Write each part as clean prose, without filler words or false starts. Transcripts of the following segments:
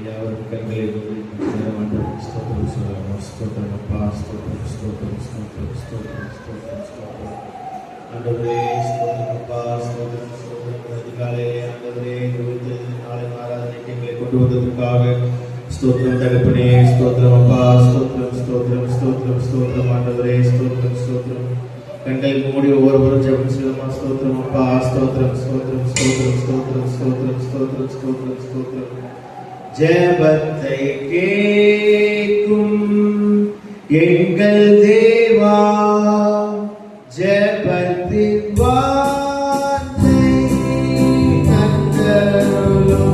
யாவரும் கண்களை ஸ்தோத்திரம் சொல்லலாம். ஸ்தோத்திரம் அப்பா, ஸ்தோத்திரம் ஸ்தோத்திரம் ஸ்தோத்திரம் ஸ்தோத்திரம் ஸ்தோத்திரம் ஸ்தோத்திரம். ஆண்டவரே ஸ்தோத்திரம் அப்பா, ஸ்தோத்திரம் ஸ்தோத்திரம். அதிகாலையிலே ஆண்டவரே நாளை ஆராதனைக்கு எங்களை கொண்டு வந்ததற்காக ஸ்தோத்திரம் தகப்பனே. ஸ்தோத்திரம் அப்பா, ஸ்தோத்திரம் ஸ்தோத்திரம் ஸ்தோத்திரம் ஸ்தோத்திரம். ஆண்டவரே ஸ்தோத்திரம் ஸ்தோத்திரம். கண்களை மூடி ஒவ்வொருவரும் ஜெபம் செய்வோமா? ஸ்தோத்திரம் அப்பா, ஸ்தோத்திரம் ஸ்தோத்திரம் ஸ்தோத்திரம் ஸ்தோத்திரம் ஸ்தோத்திரம் ஸ்தோத்திரம் ஸ்தோத்திரம் ஸ்தோத்திரம். ஜெபத்தை கேட்கும் எங்கள் தேவா, ஜெபத்தின் வார்த்தை தந்தருளும்.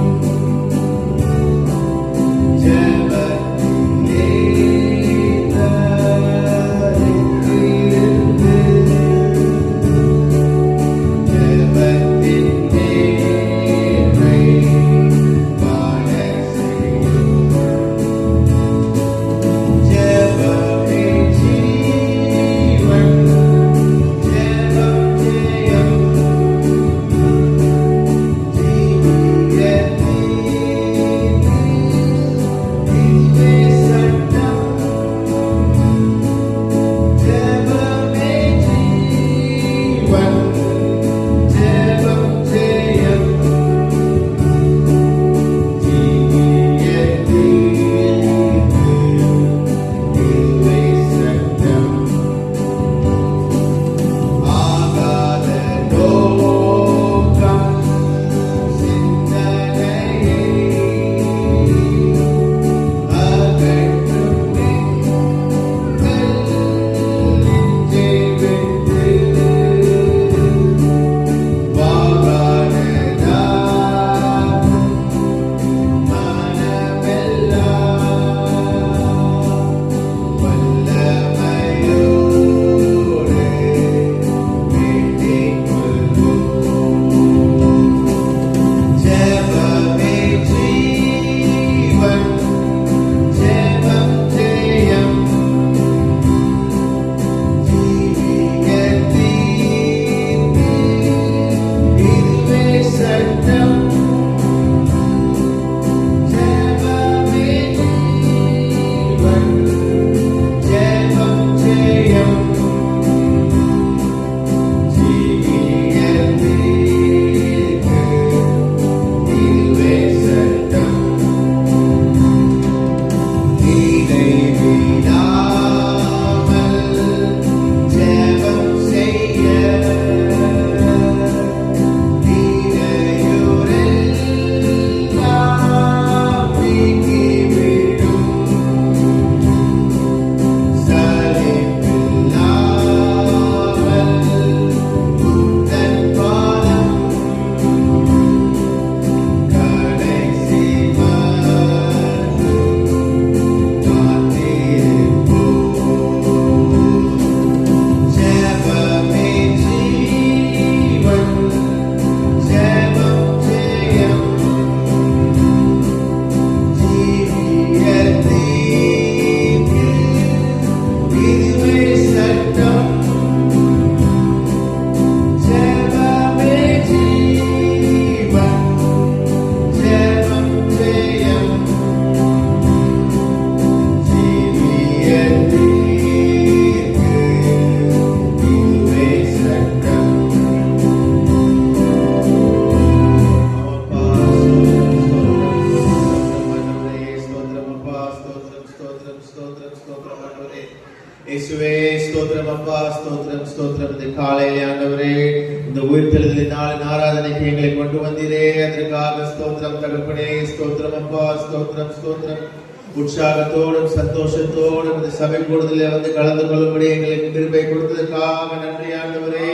உற்சாகத்தோடும் சந்தோஷத்தோடும் இந்த சபை கூடுதலில் வந்து கலந்து கொள்ளும்படி எங்களுக்கு கிருபை கொடுத்ததற்காக நன்றி ஆண்டவரே.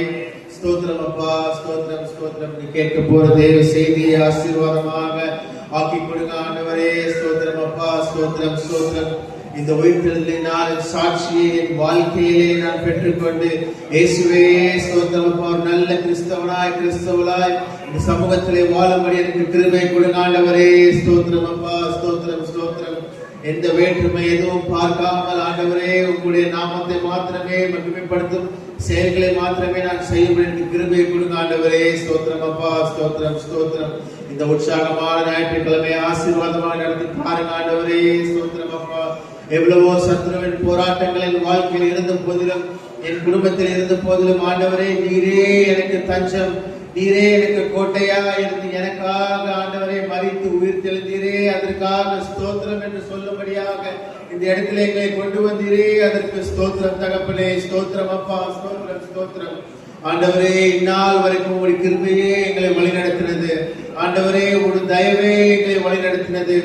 ஸ்தோத்திரம் அப்பா, ஸ்தோத்திரம் ஸ்தோத்திரம். நீ கேட்க போற தேவ செய்தியை ஆசீர்வாதமாக ஆக்கி கொடுங்க ஆண்டவரே. ஸ்தோத்திரம் அப்பா, ஸ்தோத்திரம் ஸ்தோத்திரம். இந்த உயிர்த்தெழுதலினால் சாட்சியை என் வாழ்க்கையிலே நான் பெற்றுக்கொண்டு இயேசுவே ஸ்தோத்திரம் அப்பா, ஒரு நல்ல கிறிஸ்தவளாய் இந்த சமூகத்திலே வாழும்படி எனக்கு கிருபை கொடுங்க ஆண்டவரே. ஸ்தோத்திரம் அப்பா, ஸ்தோத்திரம் ஸ்தோத்திரம். எந்த வேற்றுமை எதுவும் பார்க்காமல் ஆண்டவரே உங்களுடைய நாமத்தை மாத்திரமே மகிமைப்படுத்தும் செயல்களை மாத்திரமே நான் செய்யும்படி எனக்கு கிருபையை கொடுங்க ஆண்டவரே. ஸ்தோத்திரம் அப்பா, ஸ்தோத்திரம் ஸ்தோத்திரம். இந்த உற்சாகமான ஞாயிற்றுக்கிழமை ஆசீர்வாதமாக நடத்தி பாருங்க ஆண்டவரே. ஸ்தோத்திரம் அப்பா. எவ்வளவோ சத்துருவின் போராட்டங்கள் என் வாழ்க்கையில் இருந்த போதிலும், என் குடும்பத்தில் இருந்த போதிலும் ஆண்டவரே, நீரே எனக்கு தஞ்சம், நீரே எனக்கு கோட்டையா இருந்து எனக்காக ஆண்டவரே மரித்து உயிர் தெளிந்தீரே. அதற்காக ஸ்தோத்திரம் என்று சொல்லும்படியாக இந்த இடத்துல எங்களை கொண்டு வந்தீரே. அதற்கு ஸ்தோத்திரம் தகப்பனே. ஸ்தோத்திரம் அப்பா, ஸ்தோத்திரம் ஸ்தோத்திரம். ஆண்டவரே, இந்நாள் வரைக்கும் உங்களுடைய கிருபையே எங்களை வழிநடத்தினது ஆண்டவரே. உங்களுடைய தயவே எங்களை வழிநடத்தினது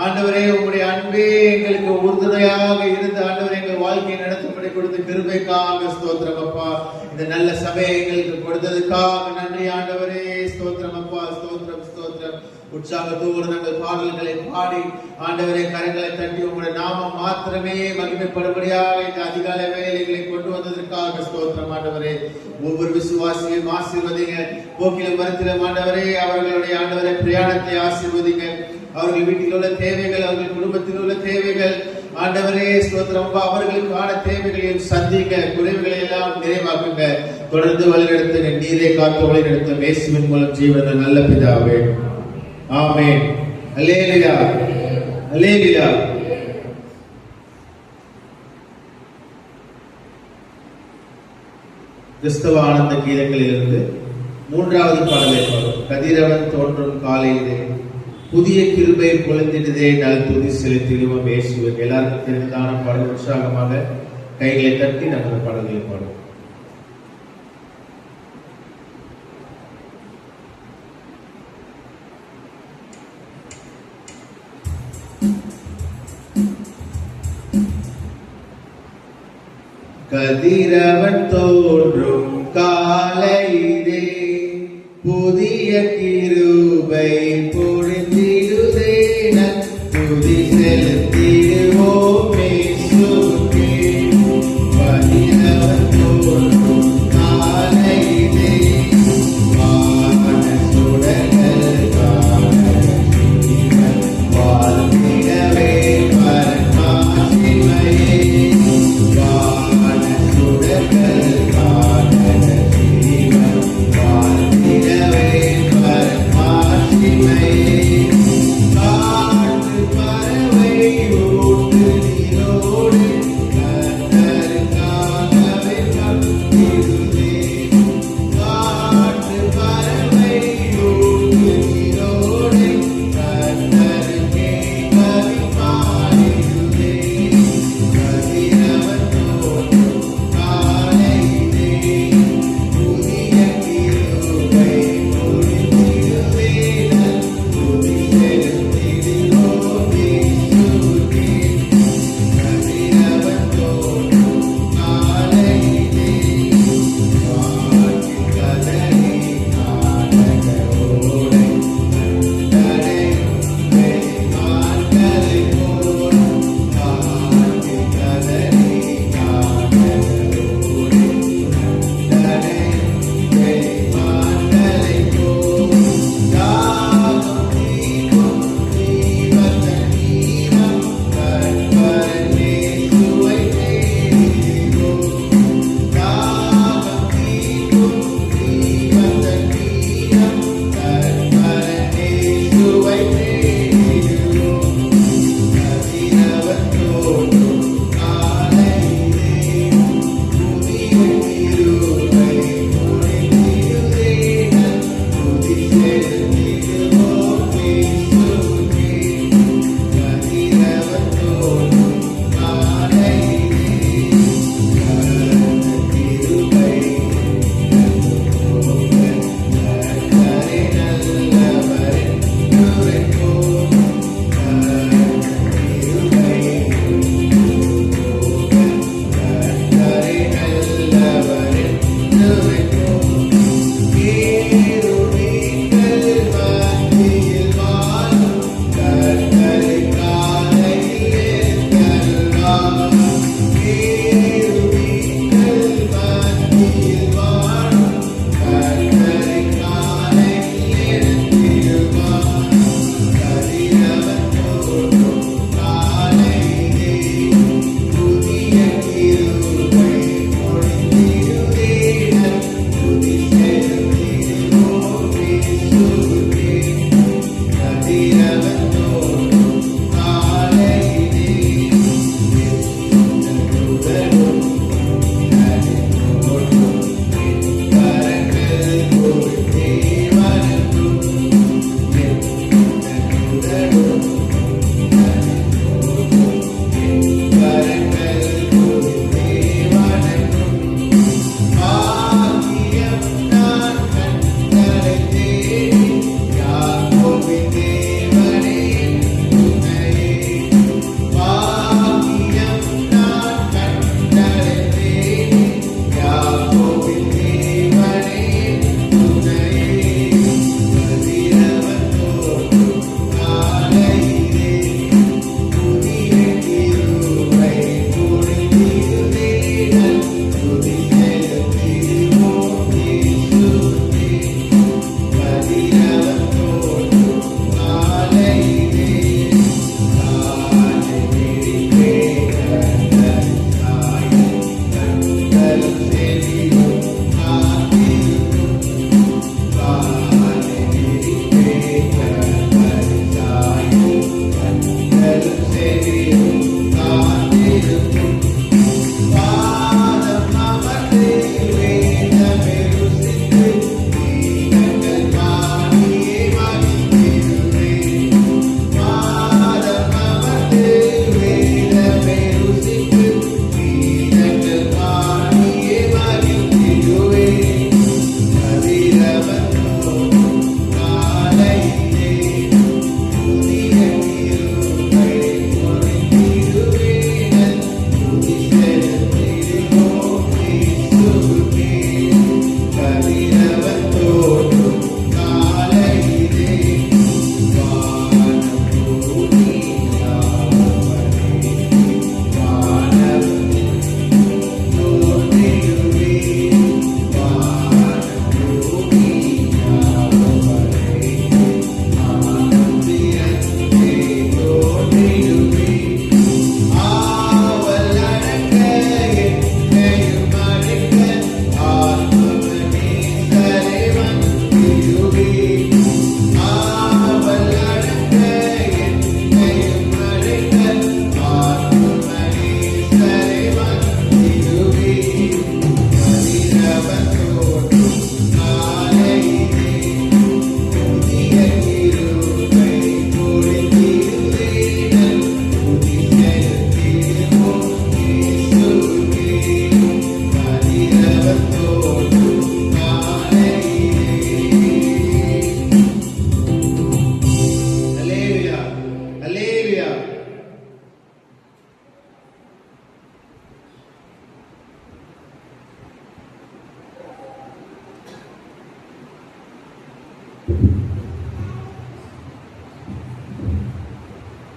ஆண்டவரே. உங்களுடைய அன்பே எங்களுக்கு உறுதுணையாக இருந்து ஆண்டவரே எங்கள் வாழ்க்கையை நடத்தும்படி கொடுத்த கிருபைக்காக ஸ்தோத்திரம் அப்பா. இந்த நல்ல சபையை எங்களுக்கு கொடுத்ததுக்காக நன்றி ஆண்டவரே. ஸ்தோத்திரம் அப்பா, ஸ்தோத்திரம் ஸ்தோத்திரம். உற்சாகத்தோடு நாங்கள் பாடல்களை பாடி ஆண்டவரே கரங்களை தட்டி உங்களுடைய நாமம் மாத்திரமே மகிமைப்படும்படியாக இந்த அதிகாலை வேலைகளை கொண்டு வந்ததற்காக ஸ்தோத்திரம் ஆண்டவரே. ஒவ்வொரு விசுவாசியையும் ஆசீர்வதிங்க. போக்கிலும் மரத்திலும் ஆண்டவரே அவர்களுடைய ஆண்டவரை பிரயாணத்தை ஆசீர்வதிங்க. அவர்கள் வீட்டில் உள்ள தேவைகள், அவர்கள் குடும்பத்தில் உள்ள தேவைகள் ஆண்டவரே ஸ்தோத்திரம் அவர்களுக்கான தேவைகளையும் சந்திங்க, குறைவுகளை எல்லாம் நிறைவாக்குங்க. தொடர்ந்து வழிநடத்த நீரே காத்து வழிநடத்த இயேசுவின் மூலம் ஜீவன நல்ல பிதாவே, ஆமென். அல்லேலூயா, அல்லேலூயா. கிறிஸ்தவ ஆனந்த கீதங்களிலிருந்து 3வது பாடலை பாடும். கதிரவன் தோன்றும் காலையிலே புதிய கிருபை பொழிந்திடுதே நல் துதி செலுத்திடுவோம் இயேசுவே. எல்லாருக்கும் தெரிந்ததான பாடல். உற்சாகமாக கைகளை தட்டி நமது பாடல்களை பாடும். கதிரவன் தோன்றும் காலையிலே புதிய கிருபை பொழிந்திடுதே நல் துதி செலுத்திடுவோம் இயேசுவே. கதிரவன் தோன்றும் காலையிலே வான சுடர்கள் வாழ்ந்திடவே பரமாசிமையே. வாழ்ந்திடவே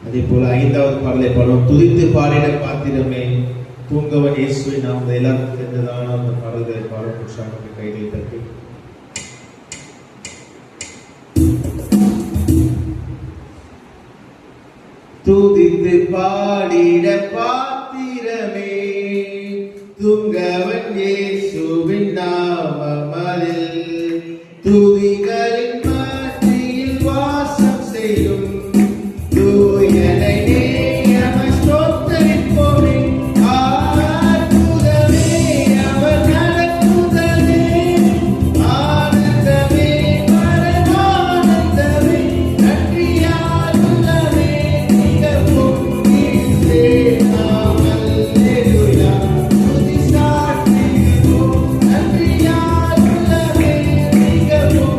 அதே போல 5வது பாடலை பாடுவோம். துதித்து பாடிட பாத்திரமே தூங்கவன் இயேசுவை நாம் எல்லாரும் தெரிந்ததான அந்த பாடல்களை பாடும் உற்சாகத்தை கைகளை தட்டி துதித்து பாடிட பாத்திரமே தூங்கவன் இயேசுவின் நாமமதில் துதிகளின் மத்தியில் வாசம் செய்யும் தூயனை நேயமை ஸ்தோத்தரிப்போமே. அற்புதமே அவர் நடத்துதலே ஆனந்தமே பரமானந்தமே நன்றியால் உள்ளமே மிகவும் நாம் அல்லேலூயா துதி சாற்றிடுவோம் நன்றியால் உள்ளமே மிகவும்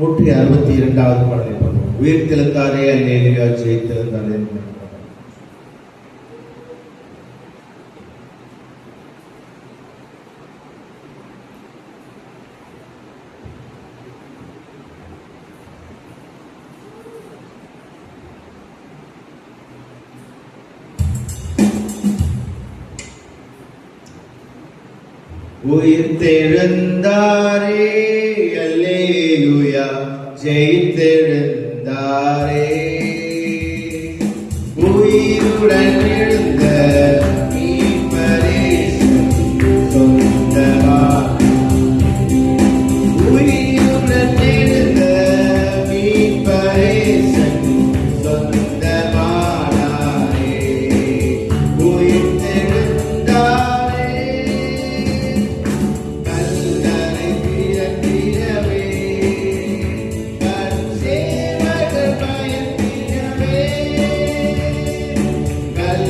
162வது பாடலை பார்ப்போம். உயிர்த்தெழுந்தாரே அல்லேலூயா, ஜெயித்தெழுந்தாரே. உயிர்த்தெழுந்தாரே அல்லேலூயா, ஜெயித்தெழுந்தாரே. உயிருடன் எழுந்த மீட்பரே சொந்தமாய், உயிருடன் எழுந்த மீட்பரே சொந்தமானாரே. உயிர்த்தெழுந்தாரே, கல்லறை திறந்திடவே, கண் சேவகர் பயந்திடவே, கல்லறை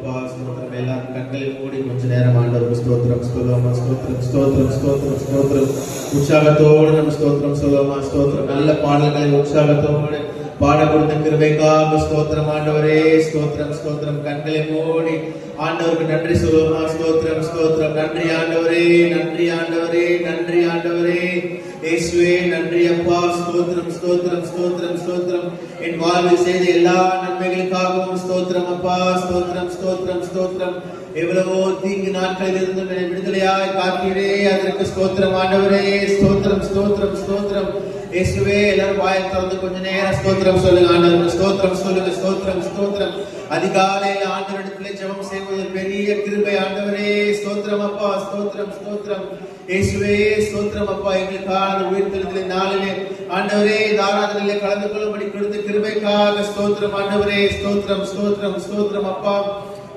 அப்பா ஸ்தோத்திரம். எல்லாரும் கண்களை மூடி கொஞ்ச நேரம் ஆண்டவருக்கு ஸ்தோத்திரம் சொல்லுவோமா? ஸ்தோத்திரம் ஸ்தோத்திரம் ஸ்தோத்திரம் ஸ்தோத்திரம். உற்சாகத்தோடு நம்ம ஸ்தோத்திரம் சொல்லுவோமா? ஸ்தோத்திரம். நல்ல பாடல்களை உற்சாகத்தோடு பாட கொடுத்த கிருபைக்காக ஸ்தோத்திரம் ஆண்டவரே. ஸ்தோத்திரம் ஸ்தோத்திரம். கண்களை மூடி ஆண்டவருக்கு நன்றி சொல்லுவோமா? ஸ்தோத்திரம் ஸ்தோத்திரம். நன்றி ஆண்டவரே, நன்றி ஆண்டவரே, நன்றி ஆண்டவரே. இயேசுவே நன்றி அப்பா. ஸ்தோத்திரம் ஸ்தோத்திரம் ஸ்தோத்திரம் ஸ்தோத்திரம். என் வாழ்வில் செய்த எல்லா நன்மைகளுக்காகவும் ஸ்தோத்திரம் அப்பா. ஸ்தோத்திரம் ஸ்தோத்திரம் ஸ்தோத்திரம். எவ்வளவோ தீங்கு நாட்களில் இருந்து என்னை விடுதலையாய் காத்தீரே, அதற்கு ஸ்தோத்திரம் ஆண்டவரே. ஸ்தோத்திரம் ஸ்தோத்திரம் ஸ்தோத்திரம். இயேசுவே எல்லாரும் வாயை திறந்து கொஞ்ச நேரம் ஸ்தோத்திரம் சொல்லுங்க ஆண்டவருக்கு. ஸ்தோத்திரம் சொல்லுங்க. ஸ்தோத்திரம் ஸ்தோத்திரம். அதிகாலையில் ஆண்டவரிடத்திலே ஜெபம் செய்வது பெரிய கிருபை ஆண்டவரே. ஸ்தோத்திரம் அப்பா. ஸ்தோத்திரம் ஸ்தோத்திரம். இயேசுவே ஸ்தோத்திரம் அப்பா. எங்களுக்கான உயிர்த்தெழுதலின் நாளிலே ஆண்டவரே இந்த ஆராதனையிலே கலந்து கொள்ளும்படி கொடுத்த கிருபைக்காக ஸ்தோத்திரம் ஆண்டவரே. ஸ்தோத்திரம் ஸ்தோத்திரம் ஸ்தோத்திரம் அப்பா.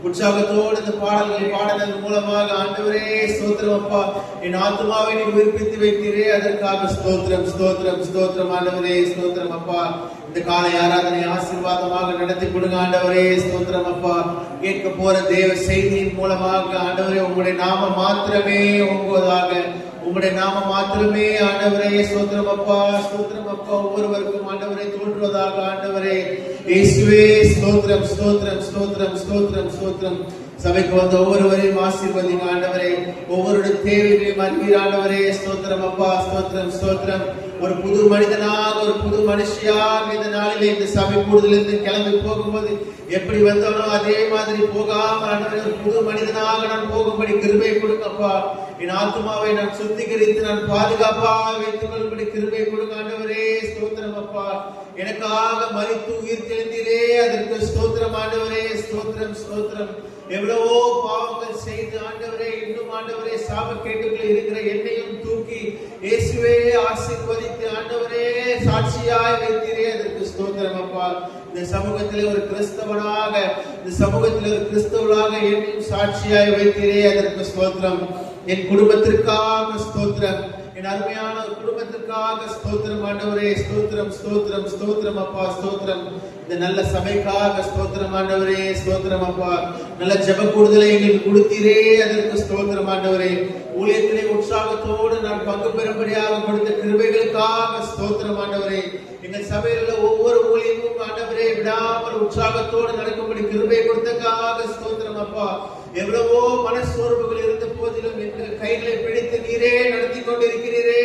உற்சாகத்தோடு இந்த பாடல்களை பாடலின் மூலமாக ஆண்டவரே ஸ்தோத்திரம் அப்பா. என் ஆத்மாவை நீ உயிர்ப்பித்து வைத்தீரே, அதற்காக ஸ்தோத்திரம் ஸ்தோத்திரம் ஸ்தோத்திரம் ஆண்டவரே. ஸ்தோத்திரம் அப்பா. இந்த காலை ஆராதனை ஆசீர்வாதமாக நடத்தி கொடுங்க ஆண்டவரே. ஸ்தோத்திரம் அப்பா. கேட்க போற தேவ செய்தியின் மூலமாக ஆண்டவரே உங்களுடைய நாம மாத்திரமே ஓங்குவதாக, உங்களுடைய நாம மாத்திரமே ஆண்டவரே. ஸ்தோத்திரம் அப்பா. ஸ்தோத்திரம் அப்பா. ஒவ்வொருவருக்கும் ஆண்டவரை தோன்றுவதாக ஆண்டவரே. இயேசுவே ஸ்தோத்திரம் ஸ்தோத்திரம் ஸ்தோத்திரம் ஸ்தோத்திரம் ஸ்தோத்திரம். சபைக்கு வந்த ஒவ்வொருவரையும் ஆசீர்வதிங்க ஆண்டவரே. ஒவ்வொருடைய தேவைகளையும் அறிவீர் ஆண்டவரே. ஸ்தோத்திரம் அப்பா. ஸ்தோத்திரம் ஸ்தோத்திரம். ஒரு புது மனிதனாக, ஒரு புது மனுஷியாக இந்த நாளிலே இந்த சபை கூடுதலிருந்து கிளம்பி போகும்போது எப்படி வந்தானோ அதே மாதிரி போகாமல் ஆண்டவரே ஒரு புது மனிதனாக நான் போகும்படி கிருபை கொடுங்கப்பா. என் ஆத்மாவை நான் சுத்திகரித்து நான் பாதுகாப்பாக வைத்துக் கொள்ளும்படி கிருபை கொடுங்க ஆண்டவரே. ஸ்தோத்திரம் அப்பா. எனக்காக மரித்து உயிர் தெழுந்தீரே, அதற்கு ஸ்தோத்திரம் ஆண்டவரே. ஸ்தோத்திரம் ஸ்தோத்திரம். எவ்வளவோ பாவங்கள் செய்து ஆண்டவரே இன்னும் ஆண்டவரே சாபக்கேட்டுகளில் இருக்கிற என்னையும் தூக்கி இயேசுவே ஆசீர்வதித்து ஆண்டவரே சாட்சியாய் வைத்தீரே, அதற்கு ஸ்தோத்திரம் அப்பா. இந்த சமூகத்திலே ஒரு கிறிஸ்தவனாக, இந்த சமூகத்திலே ஒரு கிறிஸ்தவனாக என்னையும் சாட்சியாய் வைத்தீரே, அதற்கு ஸ்தோத்திரம். என் குடும்பத்திற்காக ஸ்தோத்திரம். என் அருமையான குடும்பத்திற்காக ஸ்தோத்திரம் ஆண்டவரே. ஸ்தோத்திரம் ஸ்தோத்திரம் ஸ்தோத்திரம் அப்பா. ஸ்தோத்திரம். இந்த நல்ல சபைக்காக ஸ்தோத்திரம் ஆண்டவரே. ஸ்தோத்திரம் அப்பா. நல்ல ஜெப கூடுதலை எங்களுக்கு கொடுத்தீரே, அதற்கு ஸ்தோத்திரம் ஆண்டவரே. ஊழியத்திலே உற்சாகத்தோடு நான் பங்கு பெறும்படியாக கொடுத்த கிருபைகளுக்காக ஸ்தோத்திரம் ஆண்டவரே. எங்கள் சபையில் உள்ள ஒவ்வொரு ஊழியமும் ஆண்டவரே விடாமல் உற்சாகத்தோடு நடக்கும்படி கிருபை கொடுத்தக்காக ஸ்தோத்திரம் அப்பா. எவ்வளவோ மனசோர்வுகள் இருந்த போதிலும் எங்கள் கைகளை பிடித்து நீரே நடத்தி கொண்டிருக்கிறீரே,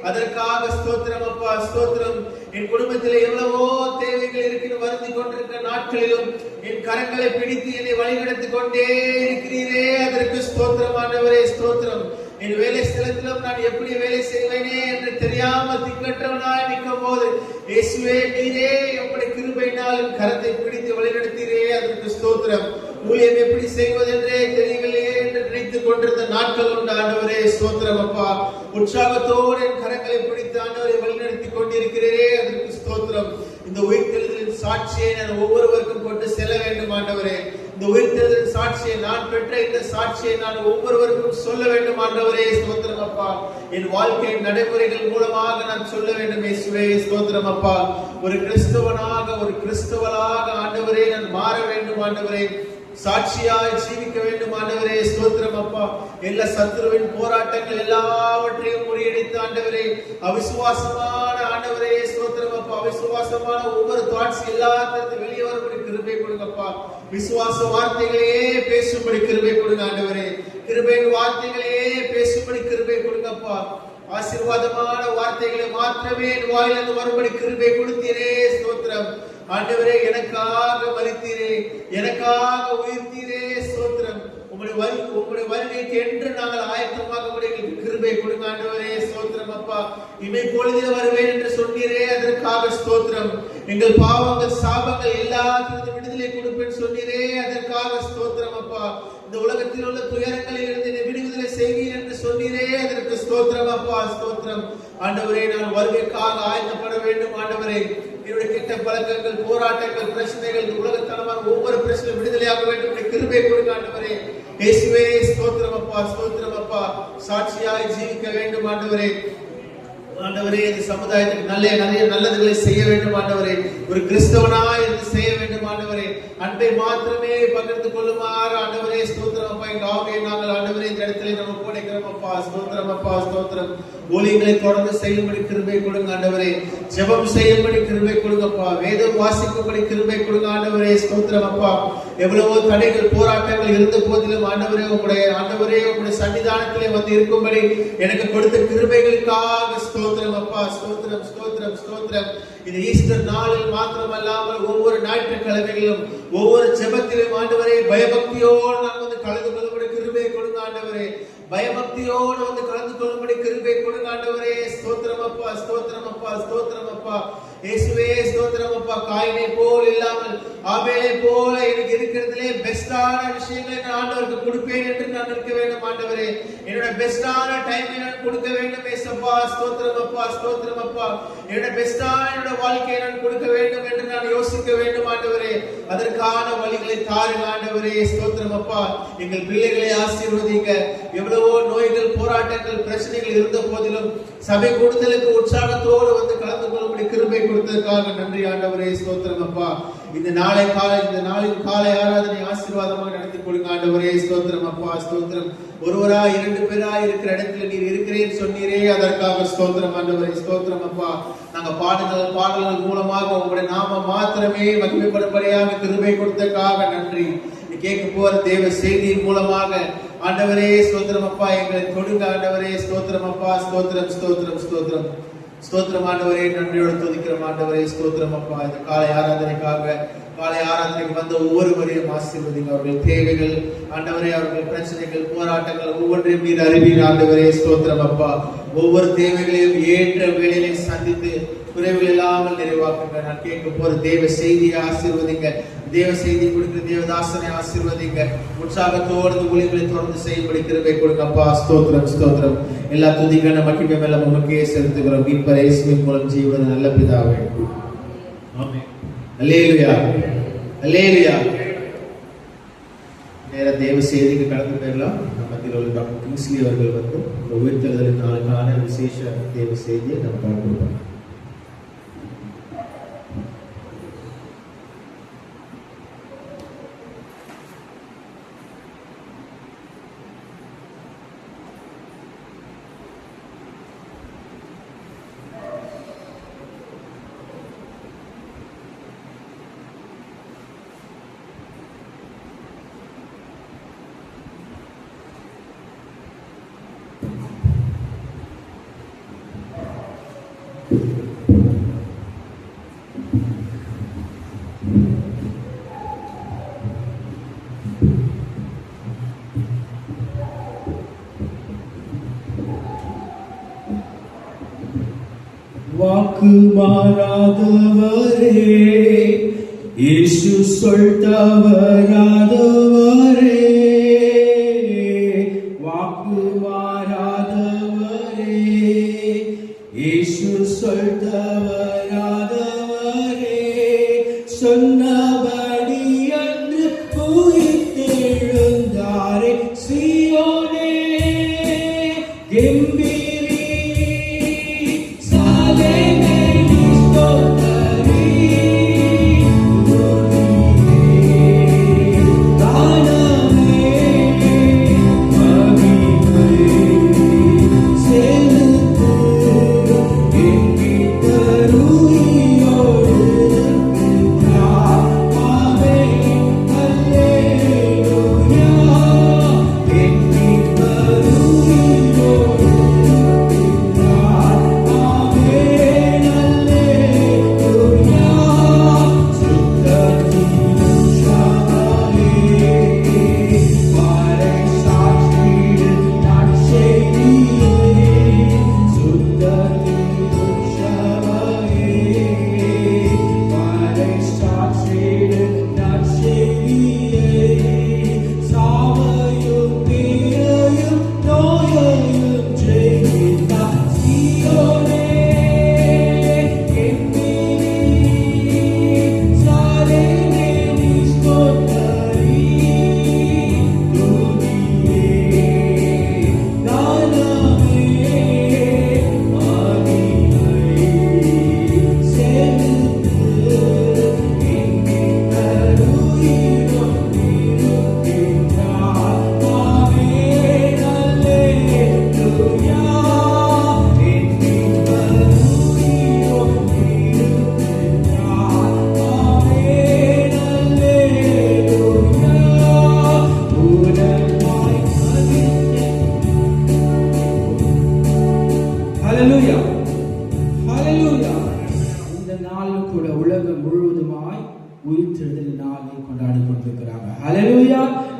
அதற்காக ஸ்தோத்திரம் அப்பா. ஸ்தோத்திரம். என் குடும்பத்தில் எவ்வளவோ தேவைகள் இருக்கிற வருந்தி கொண்டிருக்கிற நாட்களிலும் என் கரங்களை பிடித்து என்னை வழிநடத்தி கொண்டே இருக்கிறீரே, அதற்கு ஸ்தோத்திரம் ஆண்டவரே. ஸ்தோத்திரம். என் வேலை ஸ்தலத்திலும் நான் எப்படி வேலை செய்வேனே என்று தெரியாமல் திக்கற்றவனாய் நிற்கும் போது இயேசுவே நீரே எப்படி கிருபையினால் கரத்தை பிடித்து வழிநடத்தீரே, அதற்கு ஸ்தோத்திரம். ஊழியம் எப்படி செய்வதென்றே தெரியவில்லையே என்று நினைத்துக் கொண்டிருந்த நாட்கள் உண்டு ஆண்டவரே. ஸ்தோத்திரம் அப்பா. உற்சாகத்தோடு என் கரங்களை பிடித்து ஆண்டவரை வழிநடத்தி கொண்டிருக்கிறீரே, அதற்கு ஸ்தோத்திரம். இந்த உயிர்த்தெழுதலின் சாட்சியை நான் ஒவ்வொருவருக்கும் கொண்டு செல்ல வேண்டும் ஆண்டவரே. இந்த உயிர்த்தெழுதலின் சாட்சியை நான் பெற்ற இந்த சாட்சியை நான் ஒவ்வொருவருக்கும் சொல்ல வேண்டும் ஆண்டவரே. ஸ்தோத்திரம் அப்பா. என் வாழ்க்கையின் நடைமுறைகள் மூலமாக நான் சொல்ல வேண்டும் இயேசுவே. ஸ்தோத்திரம் அப்பா. ஒரு கிறிஸ்தவனாக, ஒரு கிறிஸ்தவனாக ஆண்டவரே நான் மாற வேண்டும் ஆண்டவரே. சாட்சியாய் ஜீவிக்க வேண்டும் ஆண்டவரே. ஸ்தோத்திரம் அப்பா. எல்லா சத்துருவின் போராட்டங்கள் எல்லாவற்றையும் முறியடித்து ஆண்டவரே அவிசுவாசமான ஆண்டவரே ஸ்தோத்திரம் அப்பா. அவிசுவாசமான ஒவ்வொரு தாட்ஸ் எல்லாத்திலிருந்து வெளியே வரும்படி கிருபை கொடுங்கப்பா. விசுவாச வார்த்தைகளையே பேசும்படி கிருபை கொடுங்க ஆண்டவரே. கிருபையின் வார்த்தைகளையே பேசும்படி கிருபை கொடுங்கப்பா. ஆசீர்வாதமான வார்த்தைகளை மாத்திரமே என் வாயிலிருந்து வரும்படி கிருபை கொடுத்தீரே. ஸ்தோத்திரம் ஆண்டவரே. எனக்காக மரித்தீரே, எனக்காக உயிர்த்தீரே. ஸ்தோத்திரம். உங்களுடைய வருகைக்கு என்று நாங்கள் ஆயத்தமாக கிருபை கொடுங்க ஆண்டவரே. ஸ்தோத்திரம் அப்பா. இமை பொழுதில் வருவேன் என்று சொன்னீரே, அதற்காக ஸ்தோத்திரம். எங்கள் பாவங்கள் சாபங்கள் எல்லாத்திலிருந்து விடுதலை கொடுப்பேன் சொன்னீரே, அதற்காக ஸ்தோத்திரம் அப்பா. இந்த உலகத்தில் உள்ள துயரங்களில் இருந்து விடுதலை செய்வீர் என்று சொன்னீரே, அதற்கு ஸ்தோத்திரம் அப்பா. ஸ்தோத்திரம் ஆண்டவரே. நான் வருகைக்காக ஆயத்தப்பட வேண்டும் ஆண்டவரே. என்னுடைய கெட்ட பழக்கங்கள், போராட்டங்கள், பிரச்சனைகள், உலகத்தனமான ஒவ்வொரு பிரச்சனை விடுதலையாக வேண்டும் கிருபை கொடுங்க ஆண்டவரே. இயேசுவே ஸ்தோத்திரம் அப்பா. ஸ்தோத்திரம் அப்பா. சாட்சியாய் ஜீவிக்க வேண்டும் ஆண்டவரே. ஆண்டவரே இந்த சமுதாயத்துக்கு நிறைய நல்லதுகளை செய்ய வேண்டும் ஆண்டவரே. ஒரு கிறிஸ்தவனாய் இருந்து செய்ய வேண்டும் ஆண்டவரே. அன்பை மாத்திரமே பகிர்ந்து கொள்ளுமாறு ஆண்டவரே ஸ்தோத்திரம் அப்பா. எங்க ஆவியை நாங்கள் ஆண்டவரே இந்த இடத்துல நம்ம போடைக்கிறோம் அப்பா. ஸ்தோத்திரம் அப்பா, ஸ்தோத்திரம். ஊழியங்களை தொடர்ந்து செய்யும்படி கிருபை கொடுங்க ஆண்டவரே. ஜெபம் செய்யும்படி கிருபை கொடுங்கப்பா. வேதம் வாசிக்கும்படி கிருபை கொடுங்க ஆண்டவரே. ஸ்தோத்திரம் அப்பா. எவ்வளவோ தடைகள் போராட்டங்கள் இருந்த போதிலும் ஆண்டவரே உங்களுடைய சன்னிதானத்திலே வந்து இருக்கும்படி எனக்கு கொடுத்த கிருபைகளுக்காக ஸ்தோத்திரம் அப்பா. ஸ்தோத்திரம், ஸ்தோத்திரம், ஸ்தோத்திரம். இந்த ஈஸ்டர் நாளில் மாத்திரமல்லாமல் ஒவ்வொரு ஞாயிற்றுக்கிழமைகளிலும் ஒவ்வொரு ஜெபத்திலும் ஆண்டவரே பயபக்தியோடு நான் வந்து கலந்து கொள்ளும்படி கிருபை கொடுங்க ஆண்டவரே. பயபக்தியோடு வந்து கலந்து கொள்ளும்படி கிருபை கொடுங்க ஆண்டவரே. ஸ்தோத்திரம் அப்பா, ஸ்தோத்திரம் அப்பா, ஸ்தோத்திரம் அப்பா. இயேசுவே ஸ்தோத்திரம் அப்பா. காயினை போல் இல்லாமல் ஆபேலை போல எனக்கு இருக்கிறதுலே பெஸ்டான விஷயங்களை நான் ஆண்டவருக்கு கொடுப்பேன் என்று நான் இருக்க வேண்டும் ஆண்டவரே. என்னோட பெஸ்டான டைமை நான் கொடுக்க வேண்டும் ஏசப்பா. ஸ்தோத்திரம் அப்பா, ஸ்தோத்திரம் அப்பா. என்னோட பெஸ்டான என்னோட வாழ்க்கையை நான் கொடுக்க வேண்டும் என்று நான் யோசிக்க வேண்டும் ஆண்டவரே. அதற்கான வழிகளை தாருங்க ஆண்டவரே. ஸ்தோத்திரம் அப்பா. எங்கள் பிள்ளைகளை ஆசீர்வதிங்க. எவ்வளவோ நோய்கள், போராட்டங்கள், பிரச்சனைகள் இருந்த போதிலும் சபை கூடுதலுக்கு உற்சாகத்தோடு வந்து கலந்து கொள்ளும்படி கிருபை கொடுத்ததற்காக நன்றி ஆண்டவரே. ஸ்தோத்திரம் அப்பா. இந்த நாளின் காலை ஆராதனை ஆசீர்வாதமாக நடத்தி கொடுங்க ஆண்டவரே. ஸ்தோத்திரம் அப்பா, ஸ்தோத்திரம். ஒருவரா இரண்டு பேரா இருக்கிற இடத்துல நீர் இருக்கிறேன் சொன்னீரே, அதற்காக ஸ்தோத்திரம் ஆண்டவரே. ஸ்தோத்திரம் அப்பா. நாங்க பாடல்கள் மூலமாக உங்களுடைய நாம மாத்திரமே மகிமைப்படும்படியாக கிருபை கொடுத்ததற்காக நன்றி. கேட்க போற தேவ செய்தியின் மூலமாக ஆண்டவரே ஸ்தோத்திரம் அப்பா எங்களை தொடுங்க ஆண்டவரே. ஸ்தோத்திரம் அப்பா, ஸ்தோத்திரம், ஸ்தோத்திரம், ஸ்தோத்திரம், ஸ்தோத்திரம் ஆண்டவரே. நன்றியோடு துதிக்கிறோம் ஆண்டவரே. ஸ்தோத்திரம் அப்பா. இந்த காலை ஆராதனைக்கு வந்த ஒவ்வொருவரையும் ஆசீர்வதிங்க. அவர்கள் தேவைகள் ஆண்டவரே, அவர்கள் பிரச்சனைகள், போராட்டங்கள் ஒவ்வொன்றையும் நீர் அறிவீர் ஆண்டவரே. ஸ்தோத்திரம் அப்பா. ஒவ்வொரு தேவைகளையும் ஏற்ற வேளையிலே சந்தித்து குறைவில் இல்லாமல் நிறைவாக்குங்க. நான் கேட்க போற தேவ செய்தியை ஆசீர்வதிங்க. தேவ செய்தி கொடுக்கிற தேவதாசனை ஆசீர்வதிங்க. உற்சாகத்தோடு ஊழியர்களை தொடர்ந்து செய்யும்படி கிருபை கொடுங்கப்பா. ஸ்தோத்திரம், ஸ்தோத்திரம். எல்லா துதிக்கான மகிமை எல்லாம் உமக்கே செலுத்துகிறோம். மீட்பர் இயேசுவின் மூலம் ஜீவன நல்ல பிதாவே. ஆமென். அல்லேலூயா, அல்லேலூயா. நேர தேவ செய்திக்கு கடந்து போயிடலாம். மத்தியில் உள்ள டாக்டர் கிங்ஸ்லி அவர்கள் வந்து உயிர்த்தெழுதலின் நாளுக்கான விசேஷ தேவ செய்தியை நம்ம பார்க்கிறோம். வாக்கு மாறாதவரே, இயேசு சொல்தவராதவரே. வாக்கு மாறாதவரே, இயேசு சொல்தவராதவரே. சொன்னபடி அன்று உயிர்த்தெழுந்தாரே சீயோனே. கம்பீரி தானமே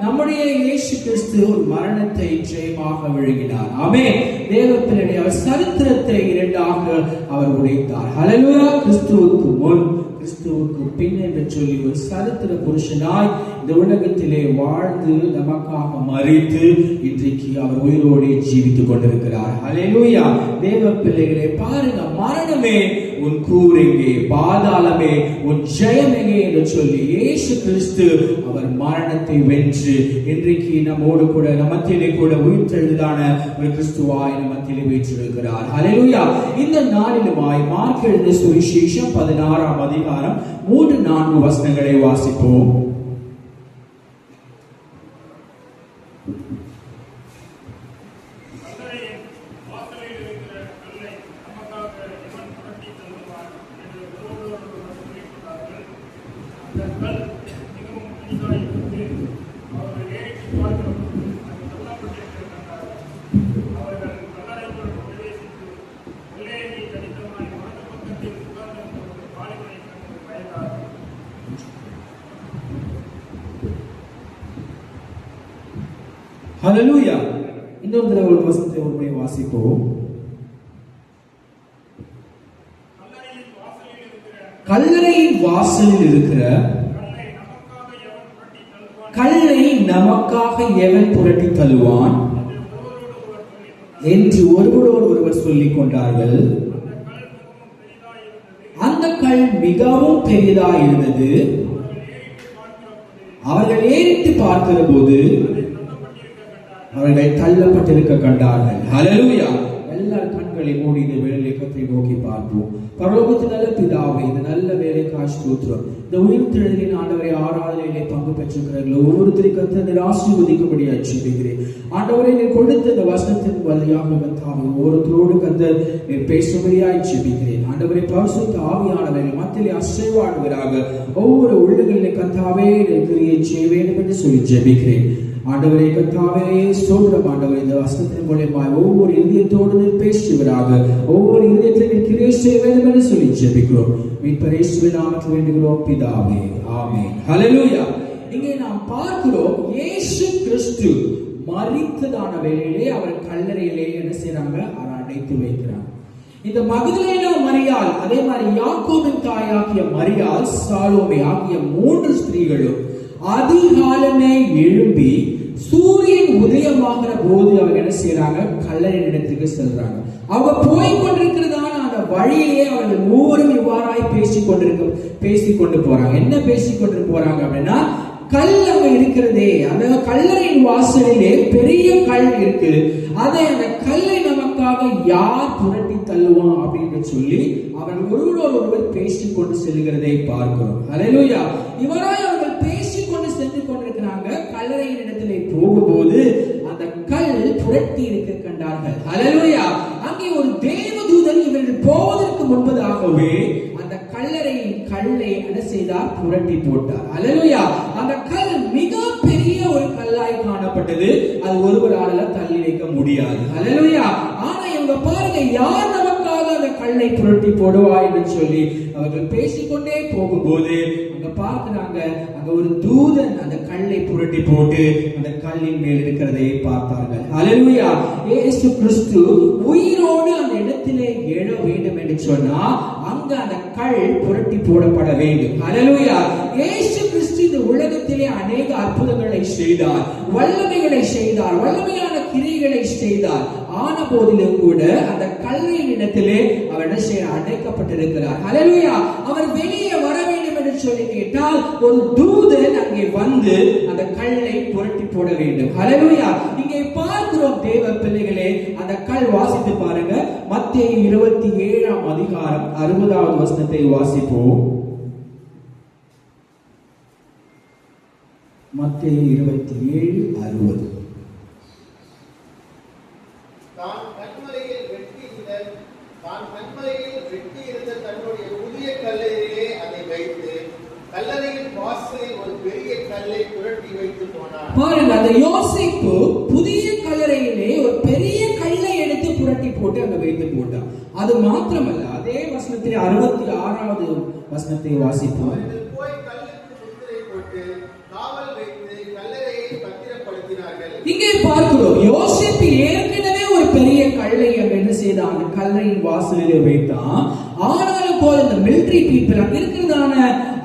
நம்முடைய இயேசு கிறிஸ்து ஒரு மரணத்தை ஜெயமாக விழுங்கினார். ஆமென். தேவப்பிள்ளையை அவர் சரித்திரத்தை இரண்டாக அவர் உடைத்தார். ஹல்லேலூயா. கிறிஸ்துவுக்கு முன் கிறிஸ்துவுக்கு பின் என்று சொல்லி ஒரு சரித்திர புருஷனாய் இந்த உலகத்திலே வாழ்ந்து நமக்காக மரித்து இன்றைக்கு அவர் உயிரோடு ஜீவித்துக் கொண்டிருக்கிறார். ஹல்லேலூயா. தேவ பிள்ளைகளே பாருங்க, மரணமே உன் கூர் எங்கே, பாதாளமே உன் ஜெயம் எங்கே என்று சொல்லி இயேசு கிறிஸ்து அவர் மரணத்தை வென்று இன்றைக்கு நம்மோடு கூட மத்தியிலே கூட உயிர்த்தெழுதான ஒரு கிறிஸ்துவாய் மத்தியிலே வீற்றிருக்கிறார். ஹல்லேலூயா. இந்த நாளிலுமாய் மார்க் எழுதின சுவிசேஷம் 16ஆம் அதிகாரம் 3-4 வசனங்களை வாசிப்போம். ஹல்லேலூயா. இன்னொரு தடவை ஒரு வசனத்தை ஒரு முறை வாசிப்போம். கல்லறையின் வாசலில் இருக்கிற கல்லை நமக்காக எவன் புரட்டி தள்ளுவான் என்று ஒருவர் சொல்லிக் கொண்டார்கள். அந்த கல் மிகவும் பெரிதாய் இருந்தது. அவர்கள் ஏறிட்டு பார்க்கிற போது அவர்கள் தள்ளப்பட்டிருக்க கண்டார்கள். ஹல்லேலூயா. எல்லாரும் கண்களை மூடி இந்த வேலையை கர்த்தரை நோக்கி பார்ப்போம். பரலோகத்தின் நல்ல பிதாவே, இந்த நல்ல வேலைக்காக ஸ்தோத்திரம். இந்த உயிர்த்தெழுதலின் ஆண்டவரை ஆராதனையிலே பங்கு பெற்றிருக்கிறார்கள் ஒவ்வொருத்தரையும் கர்த்தர் ஆசீர்வதிக்கும்படியாக ஜெபிக்கிறேன். ஆண்டவரை நீர் கொடுத்த இந்த வசனத்தின் வழியாக கர்த்தாவே ஒவ்வொருத்தரோடு கர்த்தர் நீர் பேசும்படியாக ஜெபிக்கிறேன். ஆண்டவரை பரிசுத்த ஆவியானவர்கள் மத்தியிலே அசைவாடுவராக ஒவ்வொரு உள்ளங்களிலே கர்த்தாவே நீர் கிரியை செய்ய வேண்டும் என்று சொல்லி ஜெபிக்கிறேன். ஆண்டவரே கர்த்தாவே ஸ்தோத்திரம். ஆண்டவரே இந்த வசனத்தின் மூலமாய் ஒவ்வொரு இதயத்தோடு பேசுவராக ஒவ்வொரு இதயத்திலும் கிரியை செய்ய வேண்டும் என்று சொல்லி ஜெபிக்கிறோம். மீட்பர் இயேசுவின் நாமத்தில் வேண்டுகிறோம் பிதாவே. ஆமென். ஹல்லேலூயா. இங்கே நாம் பார்க்கிறோம், இயேசு கிறிஸ்து மரித்ததான வேளையிலே அவர் கல்லறையிலே என்ன செய்றாங்க, அவர் அடைத்து வைக்கிறாங்க. இந்த மகதலேனா மரியாள், அதே மாதிரி யாக்கோபின் தாயாகிய மரியாள், சாலோமே ஆகிய 3 ஸ்திரீகளும் அதிகாலமே எழும்பி சூரியன் உதயமாகிற போது அவங்க என்ன செய்யறாங்க, கல்லறை இடத்துக்கு செல்றாங்க. அவங்க போய் கொண்டிருக்கிறதான அந்த வழியிலே அவர்கள் மூவரும் இவ்வாறாய் பேசிக்கொண்டு போறாங்க. என்ன பேசிக்கொண்டு போறாங்க அப்படின்னா, கல் அங்க இருக்கிறதே, அந்த கல்லறையின் வாசலிலே பெரிய கல் இருக்கு, அதை அந்த கல்லை நமக்காக யார் புரட்டி தள்ளுவான் அப்படின்னு சொல்லி அவர்கள் ஒருவர் பேசிக்கொண்டு செல்கிறதை பார்க்கிறோம். ஹல்லேலூயா. இவராய் அவர்கள் பேசிக்கொண்டு சென்று கொண்டிருக்கிறாங்க. கல்லறையின் இடத்திலே போகும்போது அந்த கல் புரட்டி இருக்க கண்டார்கள். ஹல்லேலூயா. அங்கே ஒரு தேவதூதன் இவர்கள் போவதற்கு முன்பதாகவே அந்த கல்லறையின் கல்லை என்ன செய்தார், புரட்டி போட்டார். ஹல்லேலூயா. அந்த கல் மிக பெரிய ஒரு கல்லாய் காணப்பட்டது. அது ஒருவரால தள்ளி வைக்க முடியாது. ஹல்லேலூயா. ஆனா இவங்க பாருங்க, யார் நமக்காக அந்த கல்லை புரட்டி போடுவா என்று சொல்லி அவர்கள் பேசிக்கொண்டே போகும்போது அங்க பார்க்கிறாங்க, அங்க ஒரு தூதன் அந்த கல்லை புரட்டி போட்டு அந்த கல்லின் மேல் இருக்கிறதை பார்த்தார்கள். ஹல்லேலூயா. இயேசு கிறிஸ்து உயிரோடு அந்த இடத்திலே எழ வேண்டும் என்று சொன்னா அங்க அந்த கல் புரட்டி போடப்பட வேண்டும். ஹல்லேலூயா. இயேசு கிறிஸ்து இந்த உலகத்திலே அநேக அற்புதங்களை செய்தார், வல்லமைகளை செய்தார், வல்லமையான கிரியைகளை செய்தார். ஆன போதிலும் கூட அந்த கல்லின் இடத்திலே அவர் அடைக்கப்பட்டிருக்கிறார். ஹல்லேலூயா. அவர் வெளியே வர வேண்டும் என்று சொல்லி கேட்டால் ஒரு தூதன் அங்கே வந்து அந்த கல்லை புரட்டி போட வேண்டும். ஹல்லேலூயா. இங்கே பார்க்கிறோம் தேவ பிள்ளைகளே, அந்த கல் வாசித்து பாருங்க. மத்தேயு 27ஆம் அதிகாரம் 60வது வசனத்தை வாசிப்போம். மத்தேயு 27:60. தான் கண்மலையில் வெட்டி இருந்த தன்னுடைய புதிய கல்லறையிலே அதை வைத்து கல்லறையின் வாசலில் ஒரு பெரிய கல்லை புரட்டி வைத்து போனார். பாருங்க, அந்த யோசேப்பு புதிய கல்லறையிலே ஒரு பெரிய கல்லை எடுத்து புரட்டி போட்டு அங்க வைத்து போட்டார். அது மாத்திரமல்ல, அதே வசனத்திலே 66வது வசனத்தை வாசிப்போம். போய் கல்லுக்கு முத்திரை போட்டு காவல் வைத்து கல்லறையை இங்கே பார்க்கிறோம், யோசேப்பு ஏற்கனவே ஒரு பெரிய கல்லை என்ன செய்தான், அந்த கல்லையின் வாசலிலே வைத்தான். ஆனாலும் போல இந்த மிலிட்டரி பீப்புள் அங்க இருக்கிறதான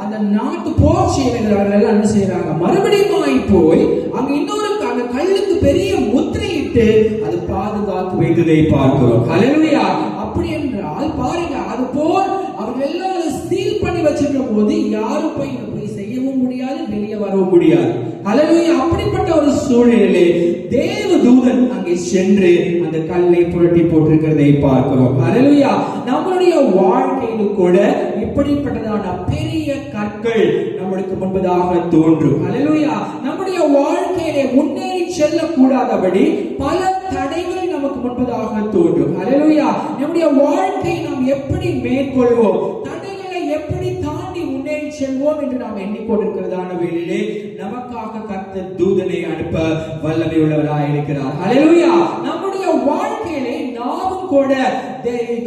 அந்த நாட்டு போர் சேவைகள் அவர்கள் எல்லாம் என்ன செய்யறாங்க, மறுபடியும் போய் அங்க இன்னொரு அந்த கல்லுக்கு பெரிய முத்திரையிட்டு அது பாதுகாத்து வைத்ததை பார்க்கிறோம். ஹல்லேலூயா. அப்படி என்றால் பாருங்க, அது போல் அவர்கள் எல்லாம் சீல் பண்ணி வச்சிருக்க போது யாரும் போய் செய்யவும் முடியாது, வெளியே வரவும் முடியாது. ஹல்லேலூயா. அப்படிப்பட்ட ஒரு சூழ்நிலையிலே தேவ தூதன் அங்கே சென்று அந்த கல்லை புரட்டி போட்டிருக்கிறதை பார்க்கிறோம். ஹல்லேலூயா. நம்மளுடைய வாழ்க்கையில கூட இப்படிப்பட்டதான பெரிய கற்கள் நம்மளுக்கு முன்பதாக தோன்றும். ஹல்லேலூயா. நம்முடைய வாழ்க்கையிலே முன்னேறி செல்ல கூடாதபடி பல தடைகள் நமக்கு முன்பதாக தோன்றும். ஹல்லேலூயா. நம்முடைய வாழ்க்கையை நாம் எப்படி மேற்கொள்வோம், தடைகளை எப்படி தாண்டி முன்னேறி செல்வோம் என்று நாம் எண்ணிக்கொண்டிருக்கிறதான வேளையிலே நமக்காக கர்த்தர் தூதனை அனுப்ப வல்லமை உள்ளவராய் இருக்கிறார். ஹல்லேலூயா. நம்முடைய வாழ்க்கையிலே நாமும் கூட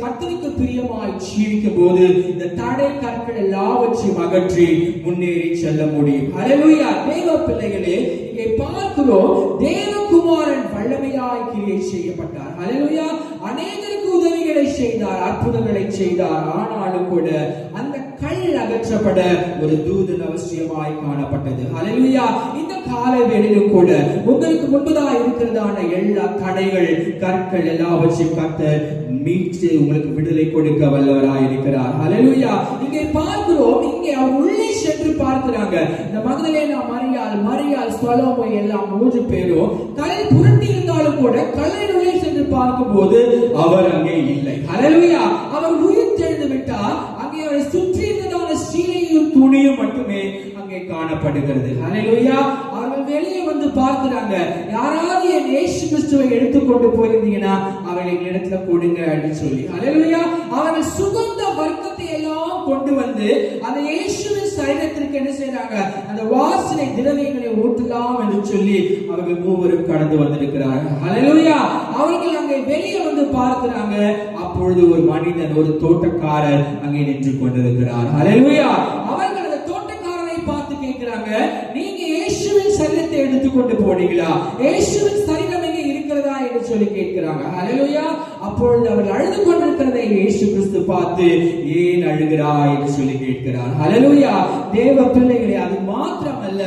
கர்த்தருக்கு பிரியமாய் ஜீவிக்கும் போது இந்த தடை கற்கள் எல்லாவற்றையும் அகற்றி முன்னேறி செல்ல முடியும். ஹல்லேலூயா. தேவ பிள்ளைகளே, இங்கே பார்க்கிறோம், தேவகுமாரன் வல்லமையாய் கிரியை செய்யப்பட்டார். ஹல்லேலூயா. அநேகருக்கு உதவிகளை செய்தார், அற்புதங்களை செய்தார். ஆனாலும் கூட அந்த கல் அகற்றப்பட ஒரு தூதன் அவசியமாய் காணப்பட்டது. ஹல்லேலூயா. இந்த கால வேளையிலும் கூட உங்களுக்கு முன்பதாக இருக்கிறதான எல்லா தடைகள் கற்கள் எல்லாவற்றையும் கர்த்தர் மீட்டு உங்களுக்கு விடுதலை கொடுக்க வல்லவராய் இருக்கிறார். ஹல்லேலூயா. இங்கே பார்க்கிறோம், இங்கே அவர் உள்ளே சென்று பார்க்கிறாங்க. இந்த மகதலேனா மரியாள் சலோமோ எல்லாம் 3 பேரும் கல் புரட்டி இருந்தாலும் கூட கல்லின் உள்ளே சென்று பார்க்கும்போது அவர் அங்கே இல்லை. ஹல்லேலூயா. அவர் உயிர் தெழுந்து விட்டார். அங்கே அவரை சுற்றி இருந்ததான சீலையும் துணியும் மட்டுமே அங்கே காணப்படுகிறது. ஹல்லேலூயா. அவர்கள் வெளியே வந்து பார்க்கிறாங்க, யாராவது என் இயேசு கிறிஸ்துவை எடுத்துக்கொண்டு போயிருந்தீங்கன்னா அவரை இடத்துல கொடுங்க அப்படின்னு சொல்லி. ஹல்லேலூயா. அவர்கள் சுகந்த வர்க்கத்தை எல்லாம் கொண்டு வந்து அந்த இயேசுவின் சரீரத்திற்கு என்ன செய்றாங்க, அந்த வாசனை திரவியங்களை ஊற்றலாம் என்று சொல்லி அவர்கள் 3 கடந்து வந்திருக்கிறார்கள். ஹல்லேலூயா. அவர்கள் அங்கே வெளியே வந்து பார்க்கிறாங்க. அப்பொழுது ஒரு மனிதன், ஒரு தோட்டக்காரர் அங்கே நின்று கொண்டிருக்கிறார். ஹல்லேலூயா. அவர்கள் அந்த தோட்டக்காரரை பார்த்து கேட்கிறாங்க, நீங்க இயேசுவின் சரீரத்தை எடுத்துக்கொண்டு போனீங்களா, இயேசுவின் சரீரம் எங்கே இருக்கிறதா என்று சொல்லி கேட்கிறாங்க. ஹல்லேலூயா. அப்பொழுது அவர் அழுது கொண்டிருக்கிறதை இயேசு கிறிஸ்து பார்த்து, ஏன் அழுகிறாய் என்று சொல்லி கேட்கிறார். ஹல்லேலூயா. தேவ பிள்ளைகளே, அது மாத்திரமல்ல,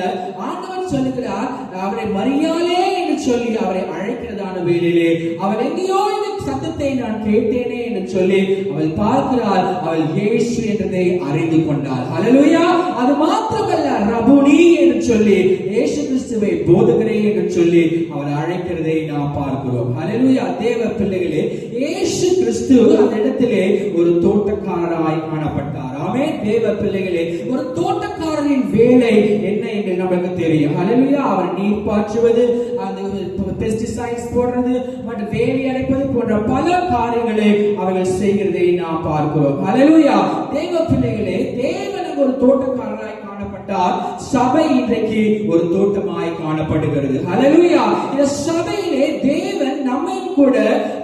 ஆண்டவர் சொல்லுகிறார், அவரை மரியாளே என்று சொல்லி அவரை அழைக்கிறதான வேளையிலே அவர் எங்கேயோ இந்த சத்தத்தை நான் கேட்டேனே என்று சொல்லி அவள் பார்க்கிறாள். அவள் இயேசு என்றதை அறிந்து கொண்டாள். ஹல்லேலூயா. அது மாத்திரமல்ல, ரபுனி என்று சொல்லி இயேசு கிறிஸ்துவை போதகரே என்று சொல்லி அவர் அழைக்கிறதை நாம் பார்க்கிறோம். ஹல்லேலூயா. தேவ பிள்ளைகளே, இயேசு கிறிஸ்து அந்த இடத்திலே ஒரு தோட்டக்காரராய் காணப்பட்டார். ஆமென். தேவ பிள்ளைகளே, ஒரு தோட்டக்காரரின் வேலை என்ன என்று நமக்கு தெரியும். ஹல்லேலூயா. அவர் நீர் பாய்ச்சுவது, அந்த பெஸ்டிசைட்ஸ் போடுறது மற்றும் வேலி அடைப்பது போன்ற பல காரியங்களை அவர்கள் செய்கிறதை நாம் பார்க்கிறோம். ஹல்லேலூயா. தேவ பிள்ளைகளே, தேவன் ஒரு தோட்டக்காரராய் காணப்பட்டார். சபை இன்றைக்கு ஒரு தோட்டமாய் காணப்படுகிறது. ஹல்லேலூயா. இந்த சபையிலே தேவன் நம்மை கூட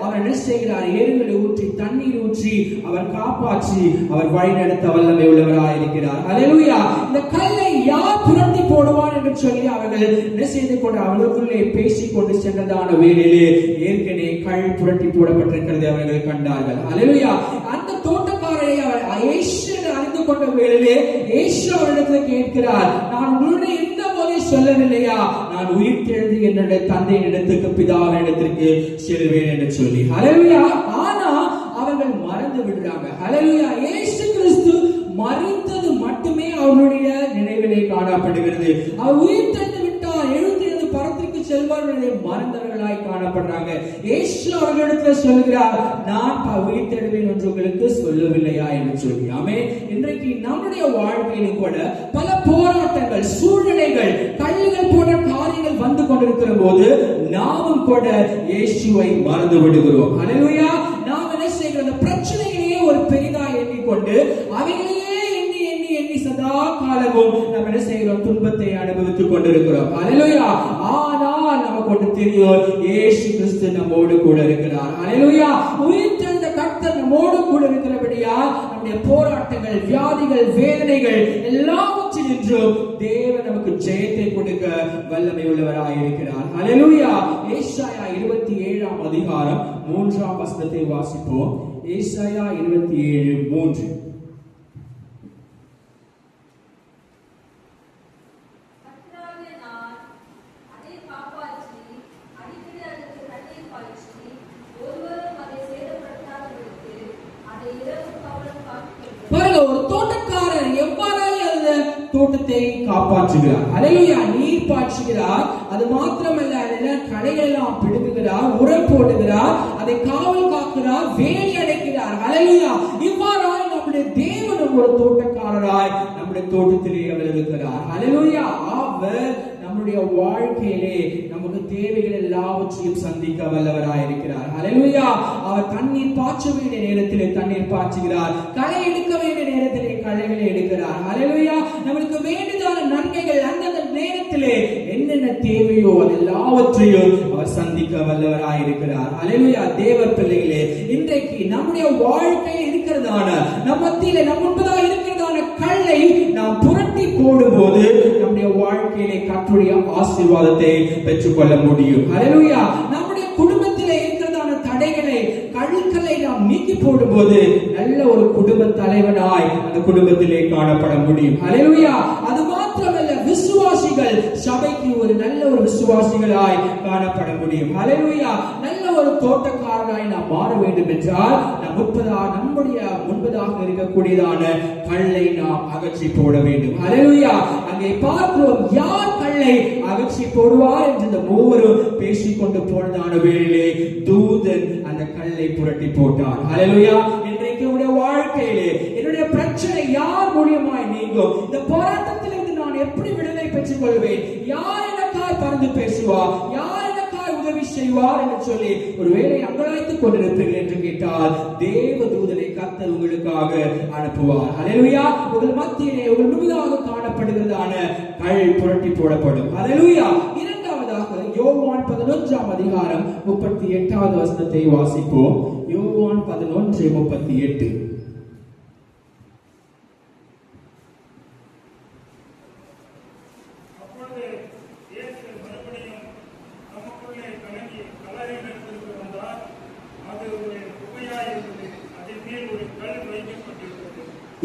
அவர் என்ன செய்கிறார், ஏறுகளை ஊற்றி தண்ணீர் ஊற்றி அவர் காப்பாற்றி அவர் வழி நடத்த வல்லமை உள்ளவராய் இருக்கிறார். ஹல்லேலூயா. இந்த கல்லை யார் புரட்டி போடுவார் என்று சொல்லி அவர்கள் என்ன செய்து கொண்டு அவர்களுக்குள்ளே பேசிக் கொண்டு சென்றதான வேளையிலே ஏற்கனவே கல் புரட்டி போடப்பட்டிருக்கிறது அவர்கள் கண்டார்கள். ஹல்லேலூயா. அந்த தோட்டக்காரரை அவர் இயேசு அறிந்து கொண்ட வேளையிலே இயேசு அவரிடத்தில் கேட்கிறார், நான் உங்களுடைய எந்த போதே சொல்லவில்லையா, நான் உயிர் தெழுந்து என்னுடைய தந்தையின் இடத்துக்கு பிதாவின் இடத்திற்கு செல்வேன் என்று சொல்லி. ஹல்லேலூயா. ஆனா அவர்கள் மறந்து விடுறாங்க. ஹல்லேலூயா. இயேசு கிறிஸ்து மரித்தது மட்டுமே அவருடைய நினைவிலே காணப்படுகிறது. அவர் உயிர் தெழுந்து விட்டார், எழுந்திருந்து பரத்திற்கு செல்வார்கள் மறந்தவர்களாய் காணப்படுறாங்க. இயேசு அவர்களிடத்தில் சொல்கிறார், நான் உயிர் தெழுவேன் என்று உங்களுக்கு சொல்லவில்லையா என்று சொல்லி. ஆமென். இன்றைக்கு நம்முடைய வாழ்க்கையிலும் கூட பல போராட்டங்கள், சூழ்நிலைகள், கல்லுகள் போன்ற காரியங்கள் வந்து கொண்டிருக்கிற போது நாமும் கூட இயேசுவை மறந்து விடுகிறோம். ஹல்லேலூயா. நாம் என்ன செய்கிறோம், பிரச்சனைகளையே ஒரு பெரிதாய் எண்ணிக்கொண்டு அவைகளையே எண்ணி சதா காலமும் நாம் என்ன செய்கிறோம், துன்பத்தை அனுபவித்துக் கொண்டிருக்கிறோம். ஹல்லேலூயா. ஆனால் நமக்கு ஒன்று தெரியும், இயேசு கிறிஸ்து நம்மோடு கூட இருக்கிறார். ஹல்லேலூயா. உயிர்த்தெழுந்த கர்த்தர் நம்மோடு கூட இருக்கிறபடியா நம்முடைய போராட்டங்கள், வியாதிகள், வேதனைகள் எல்லாவற்றினின்றும் தேவன் நமக்கு ஜெயத்தை கொடுக்க வல்லமை உள்ளவராய் இருக்கிறார். ஹல்லேலூயா. ஏசாயா 27 அதிகாரம் 3 வசனத்தை வாசிப்போம். ஏசாயா 27:3. பாருங்க, ஒரு தோட்டக்காரர் எவ்வாறாய் அந்த தோட்டத்தை காப்பாற்றுகிறார். ஹல்லேலூயா. நீர் பாய்ச்சுகிறார். அது மாத்திரமல்ல, அதில் களைகள் எல்லாம் பிடுங்குகிறார், உரம் போடுகிறார், அதை காவல் காக்கிறார், வேலி அடைக்கிறார். ஹல்லேலூயா. இவ்வாறாய் நம்முடைய தேவனும் ஒரு தோட்டக்காரராய் நம்முடைய தோட்டத்திலே அவர் இருக்கிறார். ஹல்லேலூயா. அவர் நம்முடைய வாழ்க்கையிலே நமக்கு தேவைகள் எல்லாவற்றையும் சந்திக்க வல்லவராய் இருக்கிறார். ஹல்லேலூயா. அவர் தண்ணீர் பாய்ச்ச வேண்டிய நேரத்திலே தண்ணீர் பாய்ச்சுகிறார், களை எடுக்க வேண்டிய நேரத்திலே களைகளை எடுக்கிறார். ஹல்லேலூயா. நமக்கு வேண்டியதான நன்மைகள் அந்தந்த நேரத்திலே என்னென்ன தேவையோ அது எல்லாவற்றையும் அவர் சந்திக்க வல்லவராய் இருக்கிறார். ஹல்லேலூயா. தேவ பிள்ளைகளே, இன்றைக்கு நம்முடைய வாழ்க்கையில் இருக்கிறதான நம் மத்தியிலே நம் முன்பதாக இருக்கிறதான கல்லை நாம் புரட்டி போடும்போது நம்முடைய வாழ்க்கையிலே கர்த்தருடைய ஆசீர்வாதத்தை பெற்றுக்கொள்ள முடியும். ஹல்லேலூயா. நம்முடைய குடும்பத்திலே இருக்கிறதான தடைகளை, கழுக்களை நாம் நீக்கி போடும்போது நல்ல ஒரு குடும்ப தலைவனாய் அந்த குடும்பத்திலே காணப்பட முடியும். ஹல்லேலூயா. அது மாத்திரமல்ல, விசுவாசிகள் சபைக்கு ஒரு நல்ல ஒரு விசுவாசிகளாய் காணப்பட முடியும். ஹல்லேலூயா. நல்ல ஒரு தோட்டக்காரராய் நாம் மாற வேண்டும் என்றால் நம்முடைய முன்பதாக இருக்கக்கூடியதான கல்லை நாம் அகற்றி போட வேண்டும். ஹல்லேலூயா. அங்கே பார்க்கிறோம், யார் கல்லை அகற்றி போடுவார் என்று இந்த மூவரும் பேசிக்கொண்டு போனதான வேளையிலே தூதன் அந்த கல்லை புரட்டி போட்டார். ஹல்லேலூயா. இன்றைக்கு உடைய வாழ்க்கையிலே என்னுடைய பிரச்சனை யார் மூலியமாய் நீங்கும்? இந்த போராட்டத்திலிருந்து நான் எப்படி விடுதலை பெற்றுக் கொள்வேன்? யார் எனக்காய் பரிந்து பேசுவார்? யார் எனக்காய் உதவி செய்வார் என்று சொல்லி ஒருவேளை அங்கலாய்த்துக் கொண்டிருப்பீர்கள் என்று கேட்டால் தேவ தூதனை கர்த்தர் உங்களுக்காக அனுப்புவார். ஹல்லேலூயா. உங்கள் மத்தியிலே உங்கள் முன்பதாக காணப்படுகிறதான கல் புரட்டி போடப்படும். ஹல்லேலூயா. இரண்டாவதாக யோவான் 11 அதிகாரம் 38 வசனத்தை வாசிப்போம். யோவான் 11:38.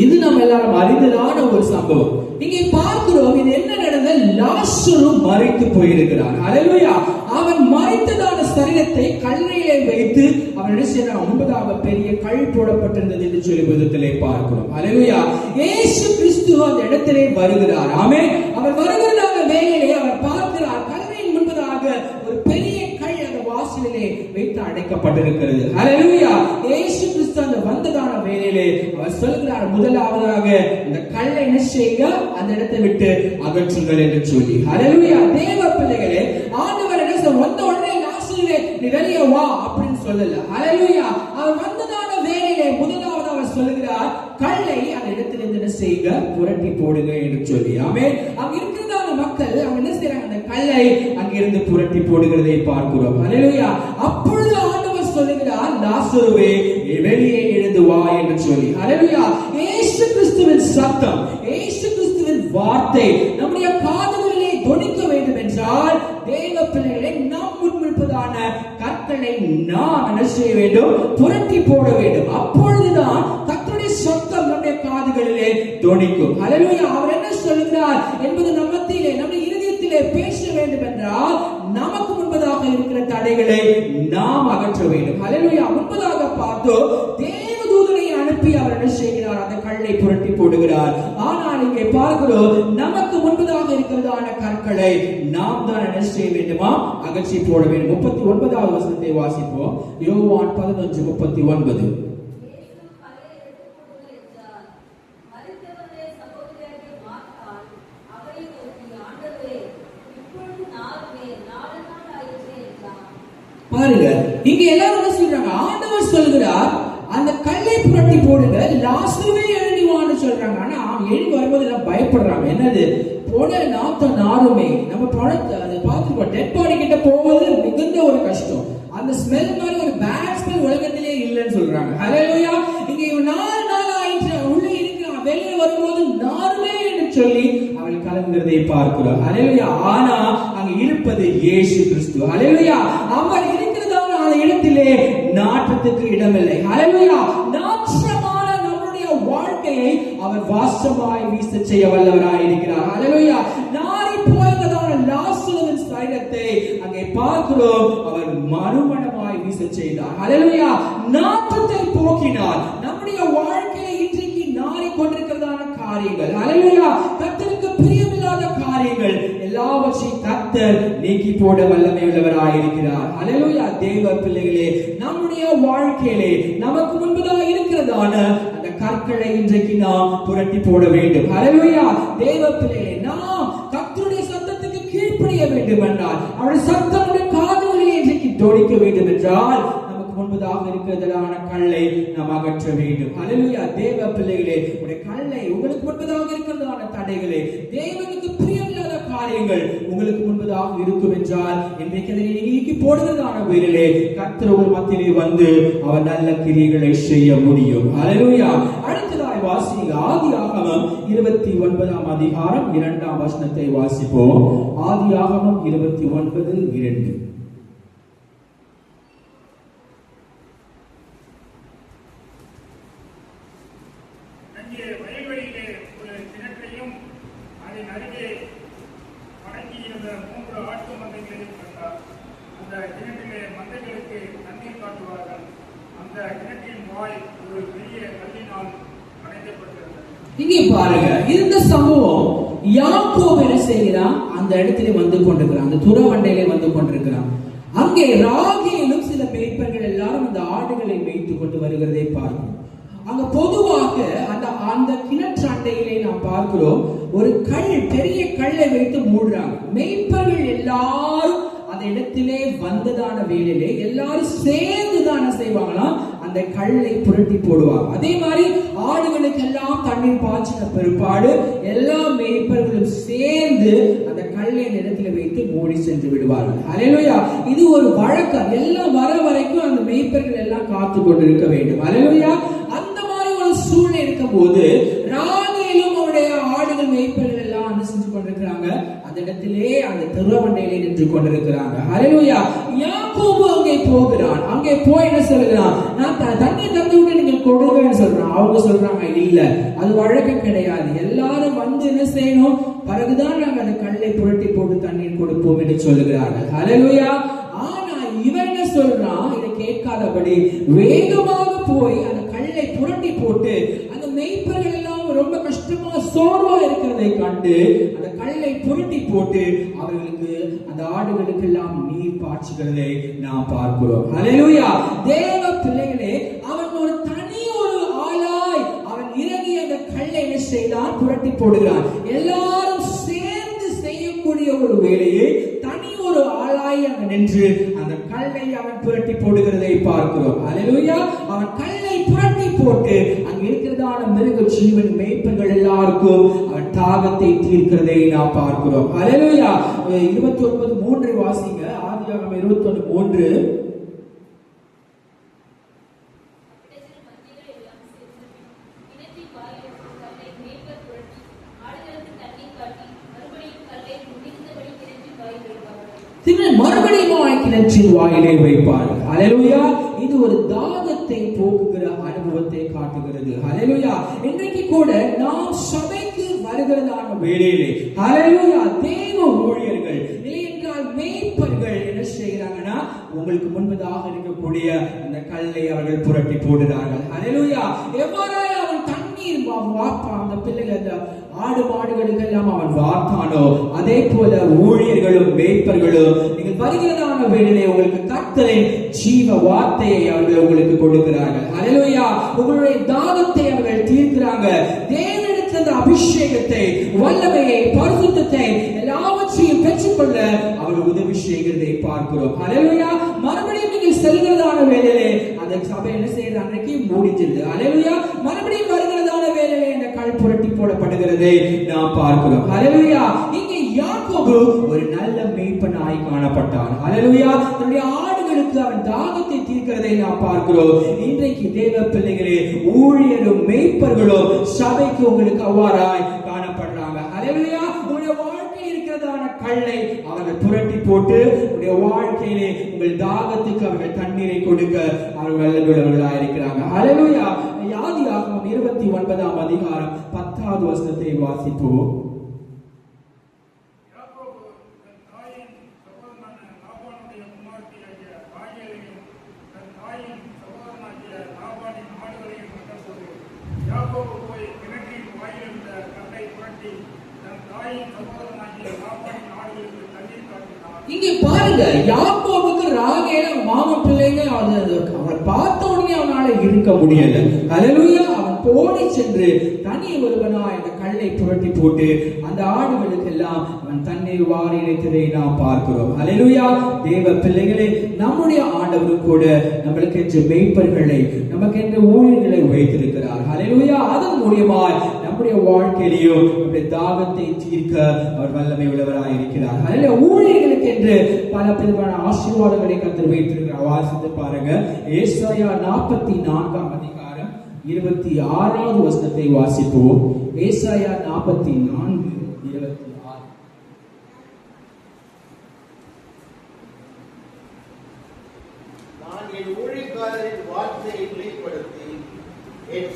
இது நம்ம எல்லாரும் அறிந்ததான ஒரு சம்பவம். இங்கே பார்க்கிறோம், இது என்ன நடந்தது? லாசரு மரித்து போயிருக்கிறார். ஹல்லேலூயா. அவன் மரித்ததான சரீரத்தை கல்லறையிலே வைத்து அவன் என்ன செய்யறான்? முன்பதாக பெரிய கல் போடப்பட்டிருந்தது என்று சொல்லி விதத்திலே பார்க்கிறோம். ஹல்லேலூயா. இயேசு கிறிஸ்து அந்த இடத்திலே வருகிறார். ஆமென். அவர் வருகிறதான வேளையிலே அவர் பார்க்கிறார், கல்லறையின் முன்பதாக ஒரு பெரிய கல் அந்த வாசலிலே வைத்து அடைக்கப்பட்டிருக்கிறது. ஹல்லேலூயா. இயேசு கிறிஸ்து அந்த வந்ததான வேளையிலே அவர் சொல்கிறார், முதலாவதாக இந்த கல்லை என்ன செய்யுங்க? அந்த இடத்தை விட்டு அகற்றுங்கள் என்று சொல்லி. ஹல்லேலூயா. தேவ பிள்ளைகளே, ஆண்டவர் என்ன வந்த உடனே லாசருவே நீ வெளியே வா அப்படின்னு சொல்லல. ஹல்லேலூயா. அவர் வந்ததான வேளையிலே முதலாவது அவர் சொல்லுகிறார், கல்லை அந்த இடத்திலிருந்து என்ன செய்யுங்க? புரட்டி போடுங்க என்று சொல்லி. ஆமென். அங்க இருக்கிறதான மக்கள் அவங்க என்ன செய்றாங்க? அந்த கல்லை அங்கிருந்து புரட்டி போடுகிறதை பார்க்கிறோம். ஹல்லேலூயா. அப்பொழுது ஆண்டவர் சொல்லுகிறார், லாசருவே வெளியே எழுந்து வா என்று சொல்லி. ஹல்லேலூயா. இயேசு கிறிஸ்துவின் சத்தம், இயேசு கிறிஸ்துவின் வார்த்தை நம்முடைய காதுகளிலே தொனிக்க வேண்டும் என்றால் தேவ பிள்ளைகளை நாம் முன்னிற்பதான கற்களை நாம் என்ன செய்ய வேண்டும்? புரட்டி போட வேண்டும். அப்பொழுதுதான் கர்த்தருடைய சத்தம் நம்முடைய காதுகளிலே தொனிக்கும். ஹல்லேலூயா. அவர் என்ன சொல்கிறார் என்பது நம்மத்திலே நம்முடைய இதயத்திலே பேச வேண்டும் என்றால் நமக்கு முன்பதாக இருக்கிற தடைகளை நாம் அகற்ற வேண்டும். ஹல்லேலூயா. முன்பதாக பார்த்தோம், தேவதூதனை அனுப்பி அவர் என்ன செய்கிறார்? அந்த கல்லை புரட்டி போடுகிறார். ஆனால் இங்கே பார்க்கிறோம், நமக்கு முன்பதாக இருக்கிறதான கற்களை நாம் தான் என்ன செய்ய வேண்டுமா? அகற்றி போட வேண்டும். 39 வசனத்தை வாசிப்போம். யோவான் 11:39. பாருங்க, இங்க எல்லாரும் என்ன சொல்றாங்க? ஆண்டவர் சொல்கிறார், அந்த கல்லை புரட்டி போடுங்க, லாசருவே எழுதி வான்னு சொல்றாங்க. ஆனா எழுதி வரும்போது எல்லாம் பயப்படுறாங்க. என்னது? போன நாத்த நாருமே, நம்ம பணத்தை பார்த்துக்கோ, டெட் பாடி கிட்ட போவது மிகுந்த ஒரு கஷ்டம். அந்த ஸ்மெல் மாதிரி ஒரு பேட் ஸ்மெல் உலகத்திலே இல்லைன்னு சொல்றாங்க. ஹல்லேலூயா. இங்க 4 நாள் ஆயிடுச்சு, உள்ள இருக்கிறான், வெளியே வரும்போது நார்மே என்று சொல்லி அவள் கலங்குறதை பார்க்கிறோம். ஹல்லேலூயா. ஆனா அங்க இருப்பது இயேசு கிறிஸ்து. ஹல்லேலூயா. அவர் இருக்கிறதான அந்த இடத்திலே நாற்றத்துக்கு இடமில்லை. ஹல்லேலூயா. நாற்றமான நம்முடைய வாழ்க்கையை அவர் வாசமாய் வீச செய்ய வல்லவராய் இருக்கிறார். ஹல்லேலூயா. நாரி போய்ததான லாசருவின் சரீரத்தை அங்கே பார்க்கிறோம், அவர் மறுமணமாய் வீச செய்தார். ஹல்லேலூயா. நாற்றத்தை போக்கினார். நம்முடைய வாழ்க்கையை இன்றைக்கு நாரி கொண்டிருக்கிறதான காரியங்கள், ஹல்லேலூயா, கர்த்தருக்கு பிரியமில்லாத காரியங்கள் எல்லாவற்றையும் கர்த்தர் நீக்கி போட வல்லமை உள்ளவராய் இருக்கிறார். ஹல்லேலூயா. தேவ பிள்ளைகளே, நம்முடைய வாழ்க்கையிலே நமக்கு முன்பதாக இருக்கிறதான அந்த கற்களை இன்றைக்கு நாம் புரட்டி போட வேண்டும். ஹல்லேலூயா. தேவ பிள்ளைகளே, நாம் கர்த்தருடைய சத்தத்துக்கு கீழ்ப்படிய வேண்டும் என்றால், அவருடைய சத்தமுடைய காதுகளிலே இன்றைக்கு தொனிக்க வேண்டும் என்றால், முன்பதாக இருக்கிறதான கல்லை நாம் அகற்ற வேண்டும். ஹல்லேலூயா. தேவ பிள்ளைகளே, உடைய கல்லை, உங்களுக்கு முன்பதாக இருக்கிறதான தடைகளை, தேவனுக்கு பிரியமில்லாத காரியங்கள் உங்களுக்கு முன்பதாக இருக்கும் என்றால், இன்றைக்கு அதை நீக்கி போடுகிறதான வேளையிலே கர்த்தர் உங்கள் மத்தியிலே வந்து அவர் நல்ல கிரியைகளை செய்ய முடியும். ஹல்லேலூயா. அடுத்ததாய் வாசிங்க, ஆதியாகமம் 29ஆம் அதிகாரம் 2ஆம் வசனத்தை வாசிப்போம். ஆதியாகமம் 29:2. இங்கே பாருங்க, இந்த சம்பவம் யாக்கோபு என்ன செய்கிறான், அந்த இடத்திலே வந்து கொண்டிருக்கிறான், அந்த துறவண்டையிலே வந்து கொண்டிருக்கிறான். அங்கே ராகேலும் சில மேய்ப்பர்கள் எல்லாரும் அந்த ஆடுகளை மேய்த்து கொண்டு வருகிறதை பார்க்கிறோம். அங்க பொதுவாக அந்த கிணற்றண்டையிலே நாம் பார்க்கிறோம், ஒரு பெரிய கல்லை வைத்து மூடுறாங்க. மேய்ப்பர்கள் எல்லாரும் அந்த இடத்திலே வந்ததான வேளையிலே எல்லாரும் சேர்ந்துதான செய்வாங்களாம், அந்த கல்லை புரட்டி போடுவாங்க. அதே மாதிரி ஆடுகளுக்கு எல்லாம் தண்ணீர் பாய்ச்சின பிற்பாடு எல்லா மேய்ப்பர்களும் சேர்ந்து அந்த கல்லை இடத்துல வைத்து மூடி சென்று விடுவார்கள். ஹல்லேலூயா. இது ஒரு வழக்கம். எல்லாம் வர வரைக்கும் அந்த மேய்ப்பர்கள் எல்லாம் காத்து கொண்டு இருக்க வேண்டும். ஹல்லேலூயா. அந்த மாதிரி ஒரு சூழ்நிலை இருக்கும் போது ராகேலும் அவருடைய ஆடுகள் மேய்ப்பர்கள் எல்லாம் என்ன செஞ்சு கொண்டிருக்கிறாங்க, அந்த இடத்திலே அந்த திருவண்டையிலே நின்று கொண்டிருக்கிறாங்க. ஹல்லேலூயா. யாக்கோபு அங்கே போகிறான். அங்கே போய் என்ன சொல்கிறான், நான் தண்ணி தந்து விட்டு நீங்க கொடுங்கன்னு சொல்றான். அவங்க சொல்றாங்க, இல்ல, அது வழக்கம் கிடையாது, எல்லாரும் வந்து என்ன செய்யணும், பிறகுதான் நாங்க அந்த கல்லை புரட்டி போட்டு தண்ணீர் கொடுப்போம் என்று சொல்லுகிறார்கள். ஹல்லேலூயா. ஆனா இவன் என்ன சொல்றான், இதை கேட்காதபடி வேகமாக போய் அந்த கல்லை புரட்டி போட்டு அந்த மேய்ப்பர்கள் எல்லாம் ரொம்ப கஷ்டமா சோர்வா இருக்கிறதை கண்டு அந்த கல்லை புரட்டி போட்டு அவர்களுக்கு அந்த ஆடுகளுக்கு எல்லாம் நீர் பாய்ச்சுகிறதை நாம் பார்க்கிறோம். ஹல்லேலூயா. தேவ பிள்ளைகளே, அவன் ஒரு தனி ஒரு ஆளாய் அவன் இறங்கி அந்த கல்லை என்ன செய்தான், புரட்டி போடுகிறான். எல்லாரும் சேர்ந்து செய்யக்கூடிய ஒரு வேலையை தனி ஒரு ஆளாய் அங்க நின்று அந்த கல்லை அவன் புரட்டி போடுகிறதை பார்க்கிறோம். ஹல்லேலூயா. அவன் கல்லை புரட்டி போட்டு அங்க இருக்கிறதான மிருக ஜீவன் மேய்ப்பர்கள் எல்லாருக்கும் அவன் தாகத்தை தீர்க்கிறதை நாம் பார்க்கிறோம். ஹல்லேலூயா. 29:3 வாசிங்க. ஆதியாகமம் 21:3. மறுபடியும் கிணற்றின் வாயிலே வைப்பார்கள். ஹல்லேலூயா. இது ஒரு தாகத்தை போக்குகிற அனுபவத்தை காட்டுகிறது. ஹல்லேலூயா. இன்றைக்கு கூட நாம் சபைக்கு வருகிறதான வேளையிலே, ஹல்லேலூயா, தேவ ஊழியர்கள் இல்லை என்றால் மேய்ப்பர்கள் என்ன செய்கிறாங்கன்னா, உங்களுக்கு முன்பதாக இருக்கக்கூடிய அந்த கல்லை அவர்கள் புரட்டி போடுகிறார்கள். ஹல்லேலூயா. எவ்வாறாய் அவன் தண்ணீர் வார்ப்பான், அந்த பிள்ளைகள் அந்த ஆடு மாடுகளுக்கு எல்லாம் அவன் வார்த்தானோ, அதே போல ஊழியர்களும் மேய்ப்பர்களும் நீங்கள் வருகிறதான வேளையிலே உங்களுக்கு கர்த்தரின் ஜீவ வார்த்தையை அவர்கள் உங்களுக்கு கொடுக்கிறார்கள். ஹல்லேலூயா. உங்களுடைய தாகத்தை அவர்கள் தீர்க்கிறாங்க. தேவனிடத்தில் அந்த அபிஷேகத்தை, வல்லமையை, பரிசுத்தத்தை எல்லாவற்றையும் பெற்றுக்கொள்ள அவர்கள் உதவி செய்கிறதை பார்க்கிறோம். ஹல்லேலூயா. மறுபடியும் நீங்கள் செல்கிறதான வேளையிலே அந்த சபை என்ன செய்யறது, அன்றைக்கு மூடிச்சிருது. ஹல்லேலூயா. மறுபடியும் வருகிறதான வேளையிலே அந்த கல் புரட்டி போடப்படுகிறதை நாம் பார்க்கிறோம். ஹல்லேலூயா. இங்கே யாக்கோபு யாக்கோபு ஒரு நல்ல மேய்ப்பனாய் காணப்பட்டான். ஹல்லேலூயா. தன்னுடைய ஆடுகளுக்கு அவன் தாகத்தை தீர்க்கிறதை நாம் பார்க்கிறோம். இன்றைக்கு தேவ பிள்ளைகளே, ஊழியரும் மேய்ப்பர்களும் சபைக்கு உங்களுக்கு அவ்வாறாய் காணப்படுறாங்க. ஹல்லேலூயா. உங்களுடைய வாழ்க்கையில் இருக்கிறதான கல்லை அவர்கள் புரட்டி போட்டு உங்களுடைய வாழ்க்கையிலே உங்கள் தாகத்துக்கு அவர்கள் தண்ணீரை கொடுக்க அவர்கள் வல்லமையுள்ளவர்களாக இருக்கிறாங்க. ஹல்லேலூயா. ஆதியாகமம் 29ஆம் அதிகாரம் 10வது வசனத்தை வாசிப்போம். இங்கே பாருங்க, யாக்கோபுக்கு ராகேல மாமா பிள்ளைங்க அவனை பார்த்த உடனே அவனால இருக்க முடியல. ஹல்லேலூயா. அவன் ஓடி சென்று தனி ஒருவனாய் அந்த கல்லை புரட்டி போட்டு அந்த ஆடுகளுக்கு எல்லாம் அவன் தண்ணீர் வாரி இறைத்ததை நாம் பார்க்கிறோம். ஹல்லேலூயா. தேவ பிள்ளைகளே, நம்முடைய ஆண்டவரும் கூட நம்மளுக்கு என்று மேய்ப்பர்களை, நமக்கு என்று ஊழியர்களை வைத்திருக்கிறார். ஹல்லேலூயா. அதன் மூலியமாய் நம்முடைய வாழ்க்கையிலேயும் நம்முடைய தாகத்தை தீர்க்க அவர் வல்லமை உள்ளவராய் இருக்கிறார். ஹல்லேலூயா. ஊழியர்களுக்கு என்று பல விதமான ஆசீர்வாதங்களை கர்த்தர் வைத்திருக்கிறார். வாசித்து பாருங்க. ஏசாயா 44ஆம் அதிகாரம் 26வது வசனத்தை வாசிப்போம். ஏசாயா 44:26. நான் என் ஊழியக்காரரின் வார்த்தையை வெளிப்படுத்தி என்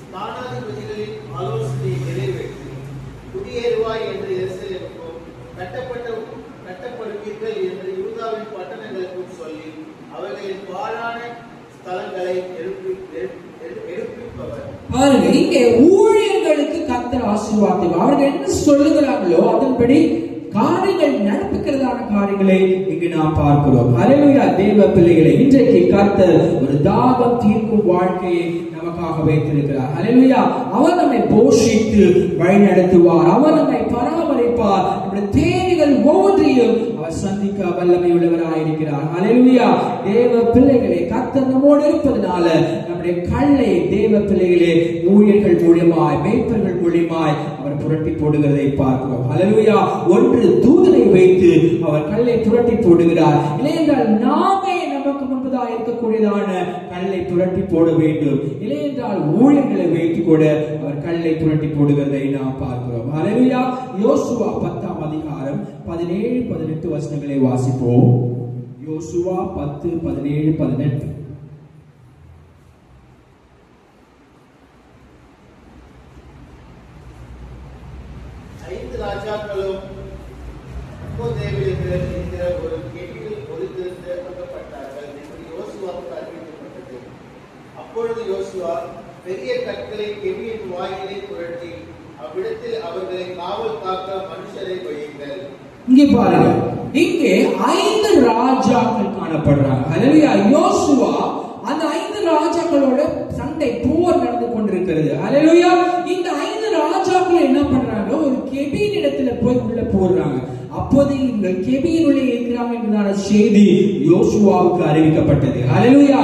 ஸ்தானாதிபதிகளின் ஆலோசனையை நிறைவேற்றி குடியேறுவாய் என்று எருசலேமுக்கும் கட்டப்படுவீர்கள் என்று யூதாவின் பட்டணங்களுக்கும் சொல்லி அவர்களின் பாழான ஸ்தலங்களை எடுப்பிப்பவர். பாருங்க, இங்கே ஊழியர்களுக்கு கர்த்தர் ஆசீர்வாதம். அவர்கள் என்ன சொல்லுகிறார்களோ அதன்படி காரியங்கள் நடப்பிக்கிறதான காரியங்களை இங்கு நாம் பார்க்கிறோம். ஹல்லேலூயா. தேவ பிள்ளைகளை, இன்றைக்கு கர்த்தர் ஒரு தாகம் தீர்க்கும் வாழ்க்கையை நமக்காக வைத்திருக்கிறார். ஹல்லேலூயா. அவர் நம்மை போஷித்து வழி நடத்துவார். அவர் நம்மை பராமரிப்பார். நம்முடைய தேவைகள் ஒவ்வொன்றையும் அவர் சந்திக்க வல்லமை உள்ளவராய் இருக்கிறார். ஹல்லேலூயா. தேவ பிள்ளைகளே, கர்த்தர் நம்மோடு இருப்பதனால நம்முடைய கல்லை தேவ பிள்ளைகளே ஊழியர்கள் மூலியமாய், மேய்ப்பர்கள் மூலியமாய் அவர் புரட்டி போடுகிறதை பார்க்கிறோம். ஹல்லேலூயா. ஒன்று தூதனை வைத்து அவர் கல்லை புரட்டி போடுகிறார். இல்லையென்றால் நாமே நமக்கு முன்பதாக இருக்கக்கூடியதான கல்லை புரட்டி போட வேண்டும். இல்லையென்றால் ஊழியர்களை வைத்து கூட அவர் கல்லை புரட்டி போடுகிறதை நாம் பார்க்கிறோம். ஹல்லேலூயா. யோசுவா 10ஆம் அதிகாரம் 17-18 வசனங்களை வாசிப்போம். யோசுவா 10:17-18. 5 ராஜாக்களும் தேவனுக்கு என்கிற ஒரு கெபியில் ஒளிந்திருந்து அகப்பட்டார்கள் என்று யோசுவாவுக்கு அறிவிக்கப்பட்டது. அப்பொழுது யோசுவா பெரிய கற்களை கெபியின் வாயிலை புரட்டி அவ்விடத்தில் அவர்களை காவல் காக்க மனுஷரை வையுங்கள். இங்கே பாருங்க, இங்கே 5 ராஜாக்கள் காணப்படுறாங்க. ஹல்லேலூயா. யோசுவா அந்த 5 ராஜாக்களோட சண்டை போர் நடந்து கொண்டிருக்கிறது. ஹல்லேலூயா. இந்த 5 ராஜாக்கள் என்ன பண்றாங்க, ஒரு கெபியின் இடத்துல போய் உள்ள போடுறாங்க. அப்போது இந்த கெபியினுள்ளே இருக்கிறாங்க என்றான செய்தி யோசுவாவுக்கு அறிவிக்கப்பட்டது. ஹல்லேலூயா.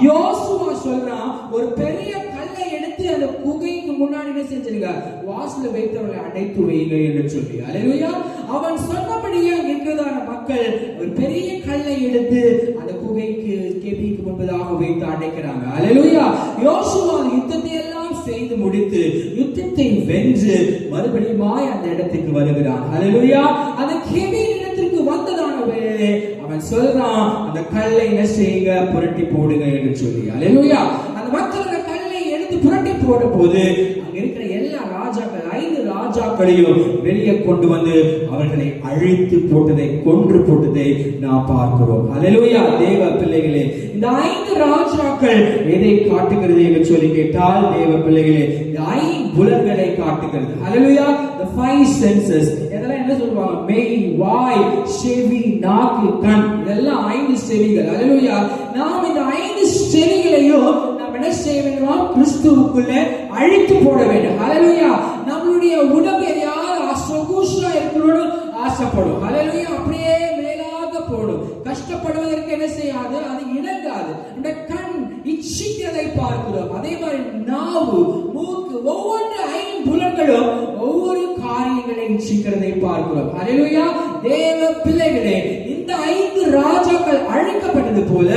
யோசுவா சொல்றான், ஒரு பெரிய கல்லை எடுத்து அந்த குகைக்கு முன்னாடி என்ன செஞ்சிருங்க, வாசல வைத்தவர்களை அடைத்து வைங்க என்று சொல்லி. ஹல்லேலூயா. அவன் சொன்னபடியே இருக்கிறதான மக்கள் ஒரு பெரிய கல்லை எடுத்து அந்த குகைக்கு கெபிக்கு முன்பதாக வைத்து அடைக்கிறாங்க. ஹல்லேலூயா. யோசுவா யுத்தத்தை எல்லாம் செய்து முடித்து யுத்தத்தை வென்று மறுபடியும் அந்த இடத்துக்கு வருகிறான். ஹல்லேலூயா. அந்த கெபியின் இடத்திற்கு வந்ததான வேளையிலே அவன் சொல்றான், அந்த கல்லை என்ன செய்யுங்க, புரட்டி போடுங்க என்று சொல்லி. ஹல்லேலூயா. அந்த மக்கள் அந்த கல்லை எடுத்து புரட்டி போட போது அங்க இருக்கிற எல்லா ராஜாக்கள் 5 ராஜாக்களையும் வெளியே கொண்டு வந்து அவர்களை அழித்து போட்டதை, கொன்று போட்டதை நாம் பார்க்கிறோம். ஹல்லேலூயா. தேவ பிள்ளைகளே, இந்த 5 ராஜாக்கள் எதை காட்டுகிறது என்று சொல்லி கேட்டால், தேவ பிள்ளைகளே, இந்த 5 புலன்களை காட்டுகிறது. ஹல்லேலூயா. the 5 senses. இதெல்லாம் என்ன சொல்வாங்க, மெய், வாய், செவி, நாக்கு, கண். இதெல்லாம் 5 செவிகள். ஹல்லேலூயா. நாம் இந்த 5 செவிகளையும் நாம் என்ன செய்ய வேண்டும், கிறிஸ்துவுக்குள்ளே அழித்து போட வேண்டும். ஹல்லேலூயா. நம்மளுடைய உடம்பு எதையாவது சொகுசா இருக்கணும்னு ஆசைப்படும். ஹல்லேலூயா. அப்படியே மேலாக போடும். கஷ்டப்படுவதற்கு என்ன செய்யாது, அது இணங்காது. இந்த கண் இச்சிக்கிறதை பார்க்கிறோம். அதே மாதிரி நாவு, மூக்கு, ஒவ்வொன்று 5 புலன்கள் இவங்களும் ஒவ்வொரு காரியங்களை இச்சிக்கிறதை பார்க்கிறோம். ஹல்லேலூயா. தேவ பிள்ளைகளே, இந்த 5 ராஜாக்கள் அழைக்கப்பட்டது போல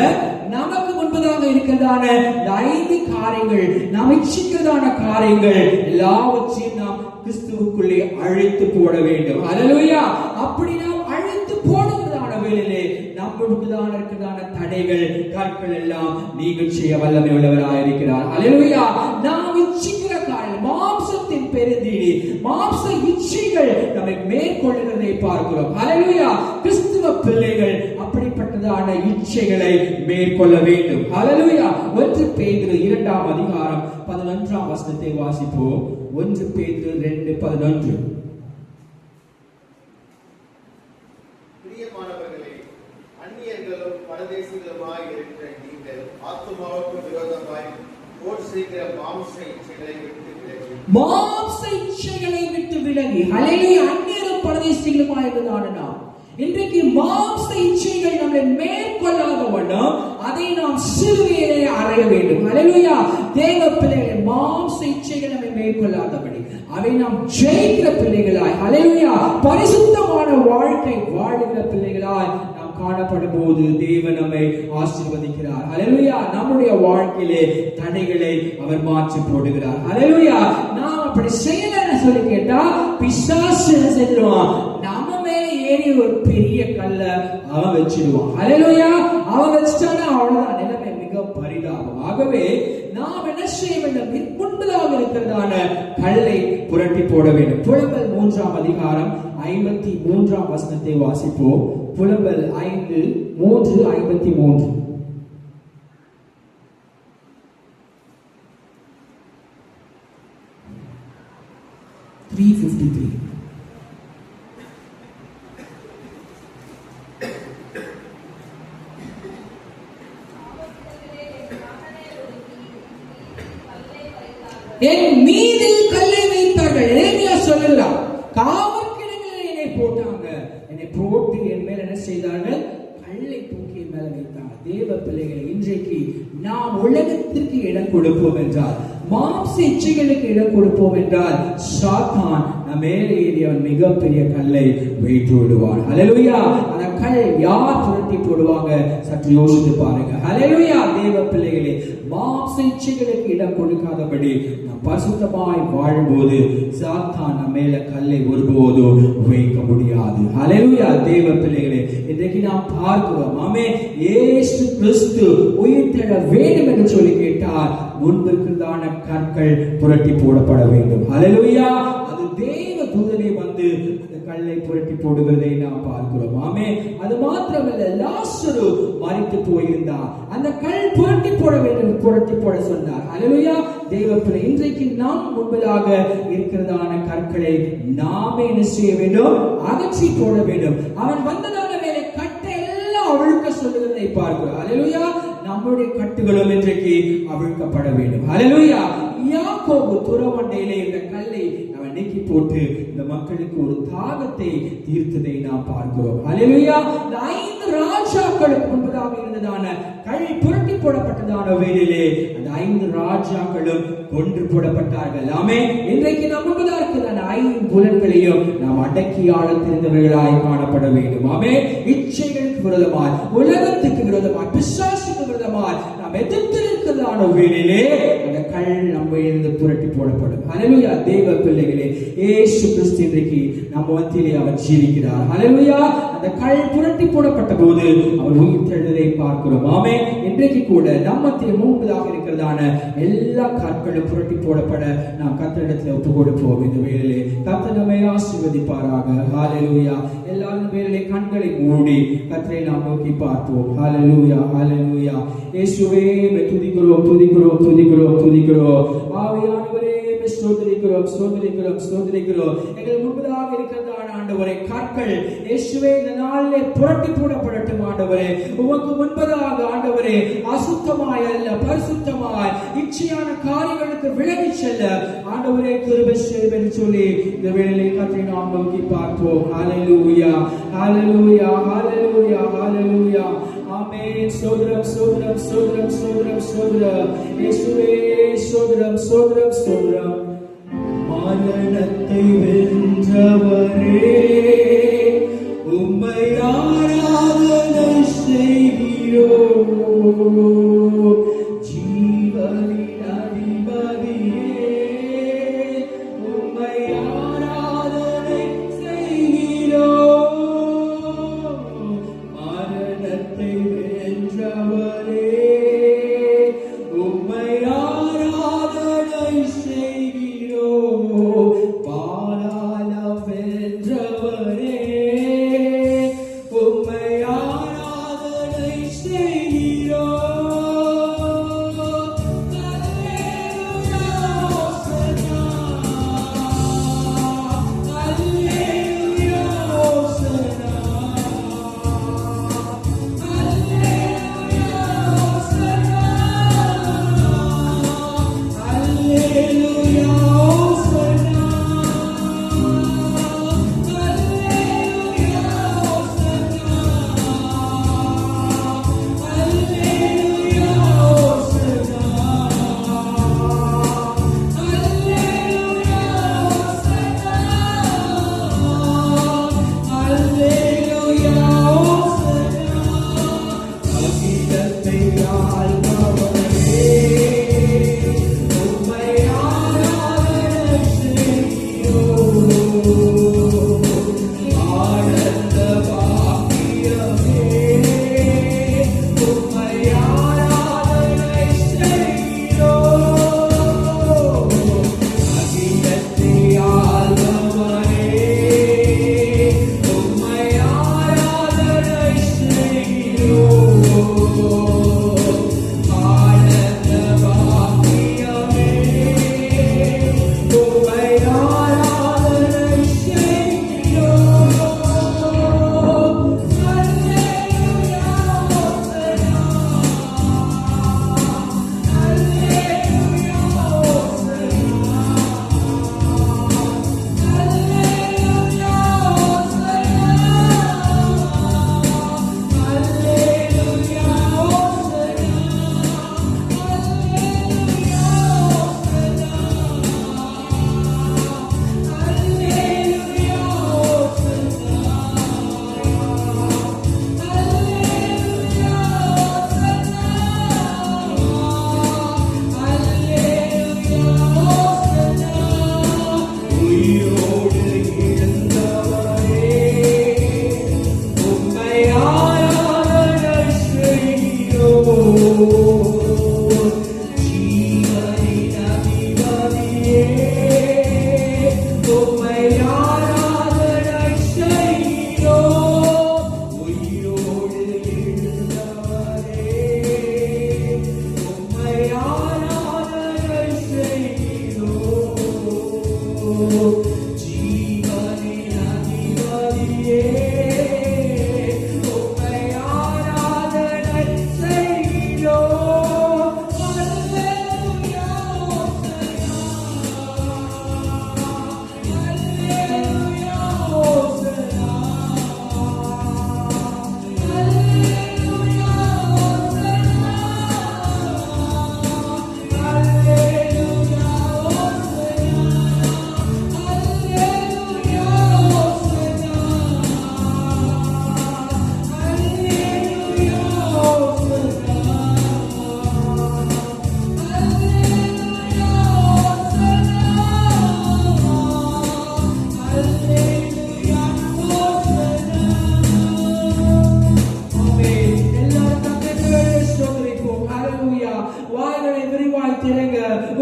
நமக்கு முன்பதாக இருக்கிறதான இந்த 5 காரியங்கள், நாம் இச்சிக்கிறதான காரியங்கள் எல்லாவற்றையும் நாம் கிறிஸ்துவுக்குள்ளே அழைத்து போட வேண்டும். ஹல்லேலூயா. அப்படி நாம் அழைத்து போடுகிறதான வேளையிலே நம்முக்குதான் இருக்கிறதான தடைகள், கற்கள் எல்லாம் நீங்கள் செய்ய வல்லமை உள்ளவராக இருக்கிறார். ஹல்லேலூயா. நாம் இச்சிக்கிற காரியம், மாம்சத்தின் பெருந்தீடி, மாம்ச இச்சைகள் நம்மை மேற்கொள்ளுகிறதை பார்க்கிறோம். ஹல்லேலூயா. கிறிஸ்துவ பிள்ளைகள் அப்படிப்பட்டதான இச்சைகளை மேற்கொள்ள வேண்டும். ஹல்லேலூயா. 1 பேதுரு 2ஆம் அதிகாரம் 11ஆம் வசனத்தை வாசிப்போம். 1 பேதுரு 2:11. பிரியமானவர்களே, அந்நியர்களும் பரதேசிகளுமாய் இருக்கிற நீங்கள் ஆத்துமாவுக்கு விரோதமாய் போர் செய்கிற மாம்ச இச்சைகளை விட்டு விலகி, மாம்ச இச்சைகளை விட்டு விலகி. ஹல்லேலூயா. அந்நியரும் பரதேசிகளுமாய் இருக்கிறதான நாம் இன்றைக்கு மாம்ச இச்சைகள் நம்மை மேற்கொள்ளாத வண்ணம் அதை நாம் சிலுவையிலே அறைய வேண்டும். ஹல்லேலூயா. தேவ பிள்ளைகளே, மாம்ச இச்சைகள் நம்மை மேற்கொள்ளாதபடி அவை நாம் ஜெயிக்கிற பிள்ளைகளாய், ஹல்லேலூயா, பரிசுத்தமான வாழ்க்கை வாழுகிற பிள்ளைகளாய் நாம் காணப்படும் போது தேவன் நம்மை ஆசீர்வதிக்கிறார். ஹல்லேலூயா. நம்முடைய வாழ்க்கையிலே தடைகளை அவர் மாற்றி போடுகிறார். ஹல்லேலூயா. நாம் அப்படி செய்யலன்னு சொல்லி கேட்டா பிசாசு என்ன செஞ்சிருவான்? நம்ம மேல ஏறி ஒரு பெரிய கல்ல அவன் வச்சிடுவான். ஹல்லேலூயா. அவன் வச்சிட்டானா அவ்வளவுதான், நிலைமை மிக பரிதாபம். ஆகவே நாம் என்ன செய்ய வேண்டும்? முன்பதாக இருக்கிறதான கல்லை புரட்டி போட வேண்டும். புலம்பல் 3ஆம் அதிகாரம் 53ஆம் வசனத்தை வாசிப்போம். புலம்பல் 5:3-53. என் மீதில் கல்லை வைத்தார்கள். எரேமியா சொல்லுகிறார், காவற்கிடங்களில் என்னை போட்டாங்க, என்னை போட்டு என் மேல் என்ன செய்தார்கள்? கல்லை தூக்கி என் மேல வைத்தாங்க. தேவ பிள்ளைகளை, இன்றைக்கு நாம் உலகத்திற்கு இடம் கொடுப்போம் என்றால், மாம்ச இச்சைகளுக்கு இடம் கொடுப்போம் என்றால், சாத்தான் நம் மேலே ஏறி அவன் மிகப்பெரிய கல்லை வைத்து விடுவான். ஹல்லேலூயா. அந்த கல் யார் புரட்டி போடுவாங்க? சற்று யோசித்து பாருங்க. ஹல்லேலூயா. தேவ பிள்ளைகளே, மாம்ச இச்சைகளுக்கு இடம் கொடுக்காதபடி நாம் பரிசுத்தமாய் வாழும்போது சாத்தான் நம்ம மேல கல்லை ஒருபோதும் வைக்க முடியாது. ஹல்லேலூயா. தேவ பிள்ளைகளே, இன்றைக்கு நாம் பார்க்கிறோம், ஆமென், இயேசு கிறிஸ்து உயிர்த்தெழ வேண்டும் என்று சொல்லி கேட்டார், முன்பிருக்கிறதான கற்கள் புரட்டி போடப்பட வேண்டும். ஹல்லேலூயா. அது தேவ தூதனே வந்து அந்த கல்லை புரட்டி போடுவதை நாம் பார்க்கிறோம். ஆமென். அது மாத்திரமல்ல, லாசரு மரித்து போயிருந்தார், அந்த கல் புரட்டி போட வேண்டும், புரட்டி போட சொன்னார். ஹல்லேலூயா. தேவ பிள்ளை, இன்றைக்கு நாம் முன்பதாக இருக்கிறதான கற்களை நாமே என்ன செய்ய வேண்டும்? அகற்றி போட வேண்டும். அவன் வந்ததான வேலை கட்டை எல்லாம் அவிழ்க்க சொல்லுவதை பார்க்கிறோம். ஹல்லேலூயா. நம்முடைய கட்டுகளும் இன்றைக்கு அவிழ்க்கப்பட வேண்டும். ஹல்லேலூயா. யாக்கோபு துறவண்டையிலே இந்த கல்லை அவன் நீக்கி போட்டு இந்த மக்களுக்கு ஒரு தாகத்தை தீர்த்ததை நாம் பார்க்கிறோம். ஹல்லேலூயா. இந்த 5 ராஜாக்களுக்கு முன்பதாக இருந்ததான கல் புரட்டி போடப்பட்டதான வேளையிலே அந்த 5 ராஜாக்களும் கொன்று போடப்பட்டார்கள். ஆமென். இன்றைக்கு நாம் முன்பதாக இருக்கிறதான 5 புலன்களையும் நாம் அடக்கி ஆள தெரிந்தவர்களாய் காணப்பட வேண்டும். ஆமென். இச்சைகளுக்கு விரோதமாய், உலகத்துக்கு விரோதமாய், பிசாசுக்கு விரோதமாய் நாம் எதிர்த்து இருக்கிறதான வேளையிலே அந்த கல் நம்ம இருந்து புரட்டி போடப்படும். ஹல்லேலூயா. தேவ பிள்ளைகளே, இயேசு கிறிஸ்து இன்றைக்கு நம்ம மத்தியிலே அவர் ஜீவிக்கிறார். ஹல்லேலூயா. அந்த கல் புரட்டி போடப்பட்ட போது அவர் உயிர்த்தெழுந்ததை பார்க்கிறோம். ஆமென். இன்றைக்கு கூட நம்ம மத்தியிலே முன்பதாக இருக்கிறதான எல்லா கற்களும் புரட்டி போடப்பட நாம் கர்த்தரிடத்தில் ஒப்பு கொடுப்போம். இந்த வேளையிலே கர்த்தர் நம்மை ஆசீர்வதிப்பாராக. ஹல்லேலூயா. எல்லாரும் வேளையிலே கண்களை மூடி கர்த்தரை நாம் நோக்கி பார்ப்போம். ஹல்லேலூயா. ஹல்லேலூயா. இயேசுவே, துதிக்கிறோம், துதிக்கிறோம், துதிக்கிறோம், துதிக்கிறோம். ஆவியானவரே, ஸ்தோத்திரிக்கிறோம், ஸ்தோத்திரிக்கிறோம், ஸ்தோத்திரிக்கிறோம். எங்கள் முன்பதாக இருக்கிறதான ஆண்டவரே கற்கள் இயேசுவே இந்த நாளிலே புரட்டி போடப்படட்டும். ஆண்டவரே, உமக்கு முன்பதாக ஆண்டவரே அசுத்தமாய் அல்ல, பரிசுத்தமாய் இச்சையான காரியங்களுக்கு விலகி செல்ல ஆண்டவரே கிருபை செய்யும் என்று சொல்லி இந்த வேளையிலே கர்த்தரை நாம் நோக்கி பார்ப்போம். ஹல்லேலூயா. ஹல்லேலூயா. ஹல்லேலூயா. ஹல்லேலூயா. ஆமென். ஸ்தோத்திரம், ஸ்தோத்திரம், ஸ்தோத்திரம், ஸ்தோத்திரம், ஸ்தோத்திரம். இயேசுவே, ஸ்தோத்திரம், ஸ்தோத்திரம், ஸ்தோத்திரம். மரணத்தை வென்றவரே, உம்மை ஆராதனை செய்கிறோம். ஜீவனின் அதிபதியே, உம்மை ஆராதனை செய்கிறோம். மரணத்தை வென்றவரே, உம்மை ஆராதனை செய்கிறோம். பாதாளம் வென்றவரே, உம்மை ஆராதனை செய்கிறோம். அல்லேலூயா, ஓசன்னா. அல்லேலூயா, ஓசன்னா. அல்லேலூயா, ஓசன்னா. அல்லேலூயா, ஓசன்னா.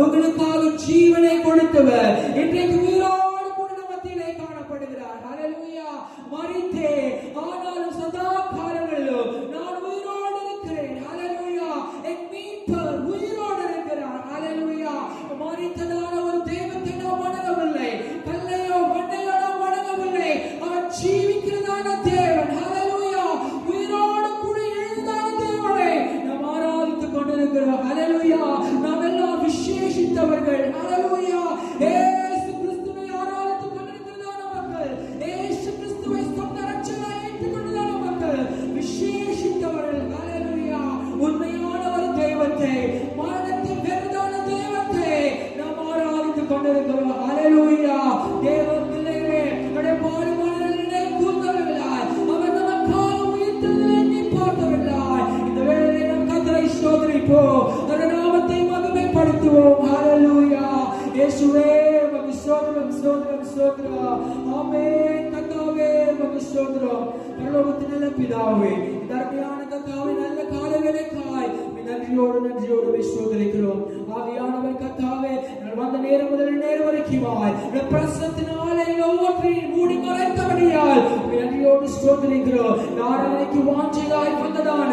உங்களுக்காக ஜீவனை கொடுத்தவர் இன்றைக்கு உயிரோடு கூட மத்தியிலே காணப்படுகிறார். ஹல்லேலூயா. மரித்தே ஆனாலும் சதா காலங்களிலும் நான் உயிரோடு இருக்கிறேன். ஹல்லேலூயா. என் மீட்பர் உயிரோடு இருக்கிறார். ஹல்லேலூயா. மரித்ததான ஒரு தெய்வத்தை நாம் வணங்கவில்லை, கல்லையோ மண்ணையோ நாம் வணங்கவில்லை. அவர் ஜீவிக்கிறதான தேவன். ஹல்லேலூயா. உயிரோடு கூட எழுந்தான தேவனை நாம் ஆராதித்துக் கொண்டிருக்கிறோம். ஹல்லேலூயா. நாம் எல்லாம் விசேஷித்தவர்கள். ஹல்லேலூயா. இயேசு கிறிஸ்துவை ஆராதித்துக் கொண்டிருக்கிறதான மக்கள், இயேசு கிறிஸ்துவை துதிப்போம், அந்த நாமத்தை மகிமைப்படுத்துவோம். ஹalleluya. இயேசுவே உமக்கு ஸ்தோத்திரம், ஸ்தோத்திரம், ஸ்தோத்திரம். ஆமென். கர்த்தாவே உமக்கு ஸ்தோத்திரம். பரலோகத்தின் நல்ல பிதாவே, இந்த அருமையான கர்த்தாவே நல்ல காலவேளைக்காய் நன்றியோடு ஸ்தோத்திரிக்கிறோம். ஆவியானவர் கர்த்தாவே, நாங்கள் வந்த நேரம் முதல் நேரம் வரைக்குமாய் இந்த பிரசன்னத்தினாலே ஒவ்வொன்றையும் மூடி மறைத்தபடியால் நன்றியோடு ஸ்தோத்திரிக்கிறோம். ஆராதனைக்கு வாஞ்சையாய் வந்ததான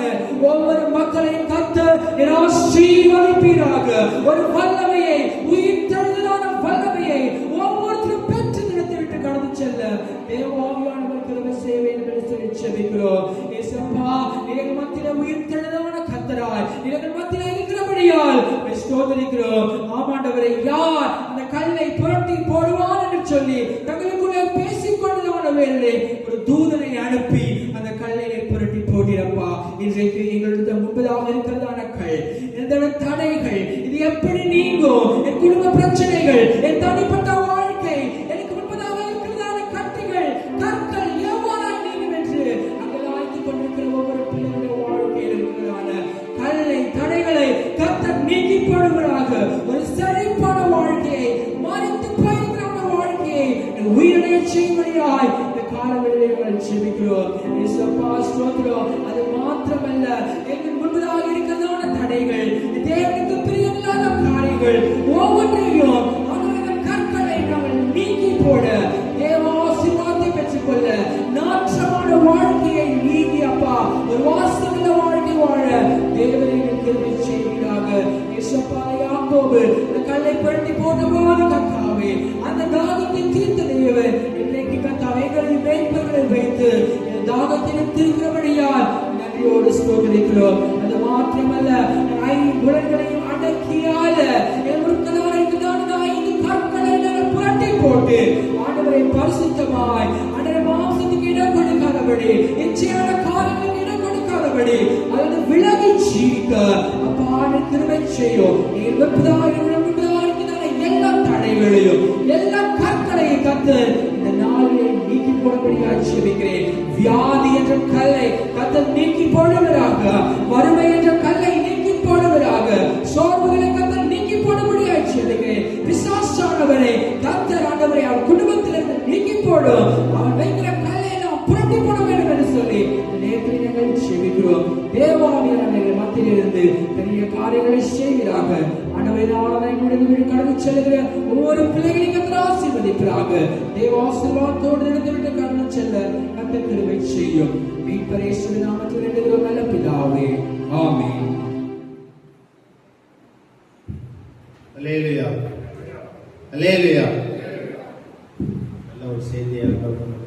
ஒவ்வொரு மக்களையும் கர்த்தர் ஆசீர்வதிப்பீராக. ஒரு வல்லமையை, உயிர்த்தெழுதலான வல்லமையை ஒவ்வொருத்தரும் பெற்று நிறுத்தி விட்டு கடந்து செல்ல தேவாவியானவர் கிருபை செய்ய என்று சொல்லி ஜெபிக்கிறோம். இயேசுப்பா, எங்கள் மத்தியிலே உயிர்த்தெழுதலான கர்த்தராய் எங்கள் மத்தியிலே இருக்கிறபடியால் ஸ்தோத்திரிக்கிறோம். ஆமாண்டவரே, யார் அந்த கல்லை புரட்டி போடுவான் என்று சொல்லி தங்களுக்குள்ளே பேசிக் கொண்டதான வேளை ஒரு தூதனை அனுப்பி அந்த கல்லை புரட்டி போட்டிருப்பா. இன்றைக்கு எங்களுக்கு முன்பதாக இருக்கிறதான கல், இந்த தடைகள், இது எப்படி நீங்கும்? என் குடும்ப பிரச்சனைகள், என் தனிப்பட்ட வாழ்க்கை, எனக்கு முன்பதாக இருக்கிறதான கட்டுகள், கற்கள் எவ்வாறு நீங்கும் என்று அங்கே ஆய்த்துக் கொண்டிருக்கிற ஒவ்வொரு பிள்ளைகளுடைய வாழ்க்கையில் இருக்கிறதான கல்லை, தடைகளை கர்த்தர் நீக்கி போடுவதாக. ஒரு செழிப்பான வாழ்க்கையை, மறித்து போயிருக்கிற வாழ்க்கையை உயிரிழைய செய்யும்படியாய் இந்த காலவெளியில் ஜெபிக்கிறோம். இயேசுப்பா, ஸ்தோத்திரம். அது மாத்திரமல்ல, எங்கள் முன்பதாக இருக்கிறதான தடைகள், தேவனுக்கு பிரியமில்லாத காரியங்கள் ஒவ்வொன்றையும் கற்களை நாங்கள் நீக்கி போட, தேவ ஆசீர்வாதத்தை பெற்றுக்கொள்ள, நாற்றமான வாழ்க்கையை நீங்கி அப்பா ஒரு வாசமுள்ள வாழ்க்கை வாழ தேவனின் கிருபை செய்வீராக. இயேசுப்பா, யாக்கோபு இந்த கல்லை புரட்டி போட்டபோது கர்த்தாவே அந்த தாகத்தை தீர்த்த தேவன் இன்றைக்கு கர்த்தாவே எங்களை மேய்ப்பர்களை வைத்து தாகத்திலும் தீர்க்கிறபடியால் நன்றியோடு ஸ்தோத்திரிக்கிறோம். அது மாத்திரமல்ல, ஐம்புலன்களையும் அடக்கியால ஐந்து கற்களை புரட்டி போட்டு ஆண்டவரை பரிசுத்தமாய் ஆண்டவரை மாம்சத்துக்கு இடம் கொடுக்காதபடி, இச்சையான காரியங்களுக்கு இடம் கொடுக்காதபடி அல்லது விலகி ஜீவிக்க அப்பான கிருபை செய்யும். எல்லா தடைகளையும், எல்லா கற்களையும் கர்த்தர் இந்த நாளிலே நீக்கி போடும்படியாக ஜெபிக்கிறேன். வியாதி என்ற கல்லை கர்த்தர் நீக்கி போடுவதாக, வறுமை என்ற கல்லை நீக்கி போடுவதாக, சோர்வுகளை கர்த்தர் நீக்கி போடும்படியாக ஜெபிக்கிறேன். பிசாசானவரை கர்த்தர் ஆண்டவரை அவர் குடும்பத்திலிருந்து நீக்கி போடும், அவன் வைக்கிற கல்லை நாம் புரட்டி போட வேண்டும் என்று சொல்லி நேற்று நாங்கள் ஜெபிக்கிறோம். தேவாவியானவர்கள் மத்தியிலிருந்து பெரிய காரியங்களை செய்கிறாக. ஆண்டவரை முடிந்து கடந்து செல்கிற ஒவ்வொரு பிள்ளைகளையும் கர்த்தர் ஆசீர்வதிப்பாராக. தேவ ஆசீர்வாதத்தோடு நடந்துவிட்டு கடந்து செல்ல கர்த்தர் கிருபை செய்யும். மீட்பர் இயேசுவின் நாமத்தில் வேண்டுகிறோம் நல்ல பிதாவே, ஆமென். அல்லேலூயா, அல்லேலூயா. நல்ல ஒரு செய்தியை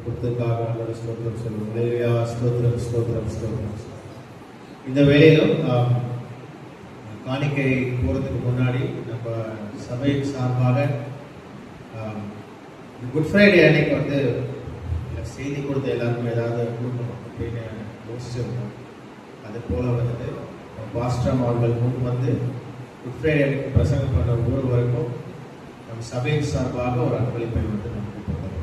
கொடுத்ததுக்காக நல்ல ஸ்தோத்திரம் சொல்லுவோம். அல்லேலூயா, ஸ்தோத்திரம், ஸ்தோத்திரம், ஸ்தோத்திரம். இந்த வேளையிலும் காணிக்கை போகிறதுக்கு முன்னாடி நம்ம சபை சார்பாக குட் ஃப்ரைடே அன்னைக்கு வந்து செய்தி கொடுத்த எல்லாருக்கும் ஏதாவது கொடுக்கணும் அப்படின்னு யோசிச்சிருந்தோம். அது போல் வந்துட்டு பாஸ்டர் அவர்கள் முன் வந்து குட் ஃப்ரைடே அன்னைக்கு பிரசங்கம் பண்ண ஒவ்வொருவருக்கும் நம்ம சபை சார்பாக ஒரு அன்பளிப்பை வந்து நம்ம கொடுத்துருக்கோம்.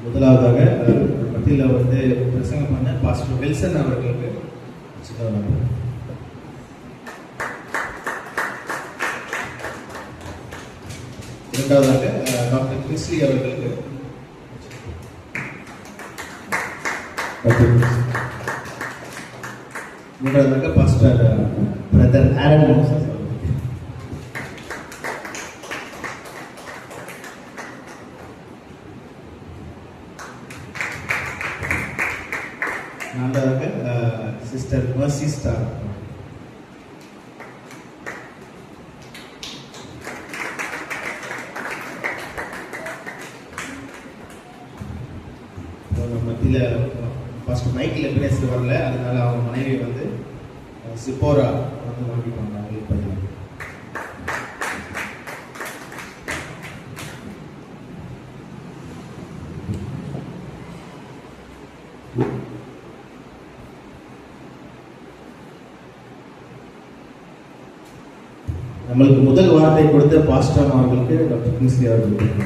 முதலாவதாக மத்தியில் வந்து பிரசங்கம் பண்ண பாஸ்டர் வில்சன் அவர்களுக்கு இரண்டாவதாக டாக்டர் கிறிஸ்லி அவர்களுக்கு, மூன்றாவதாக பாஸ்டர் பிரதர் ஆரன் மோசஸ், நான்காவதாக சிஸ்டர் மர்சி ஸ்டார், நம்ம மத்தியில் ஃபர்ஸ்ட் மைக்கில் எபினேசர் வரல, அதனால அவங்க மனைவி வந்து சிப்போரா வந்து வாங்கிப்பாங்க அவங்களுக்கு பதிலாக. நம்மளுக்கு முதல் வார்த்தை கொடுத்த பாஸ்டர் அவர்களுக்கு டாக்டர் கிங்ஸ்லி அவர்களுக்கு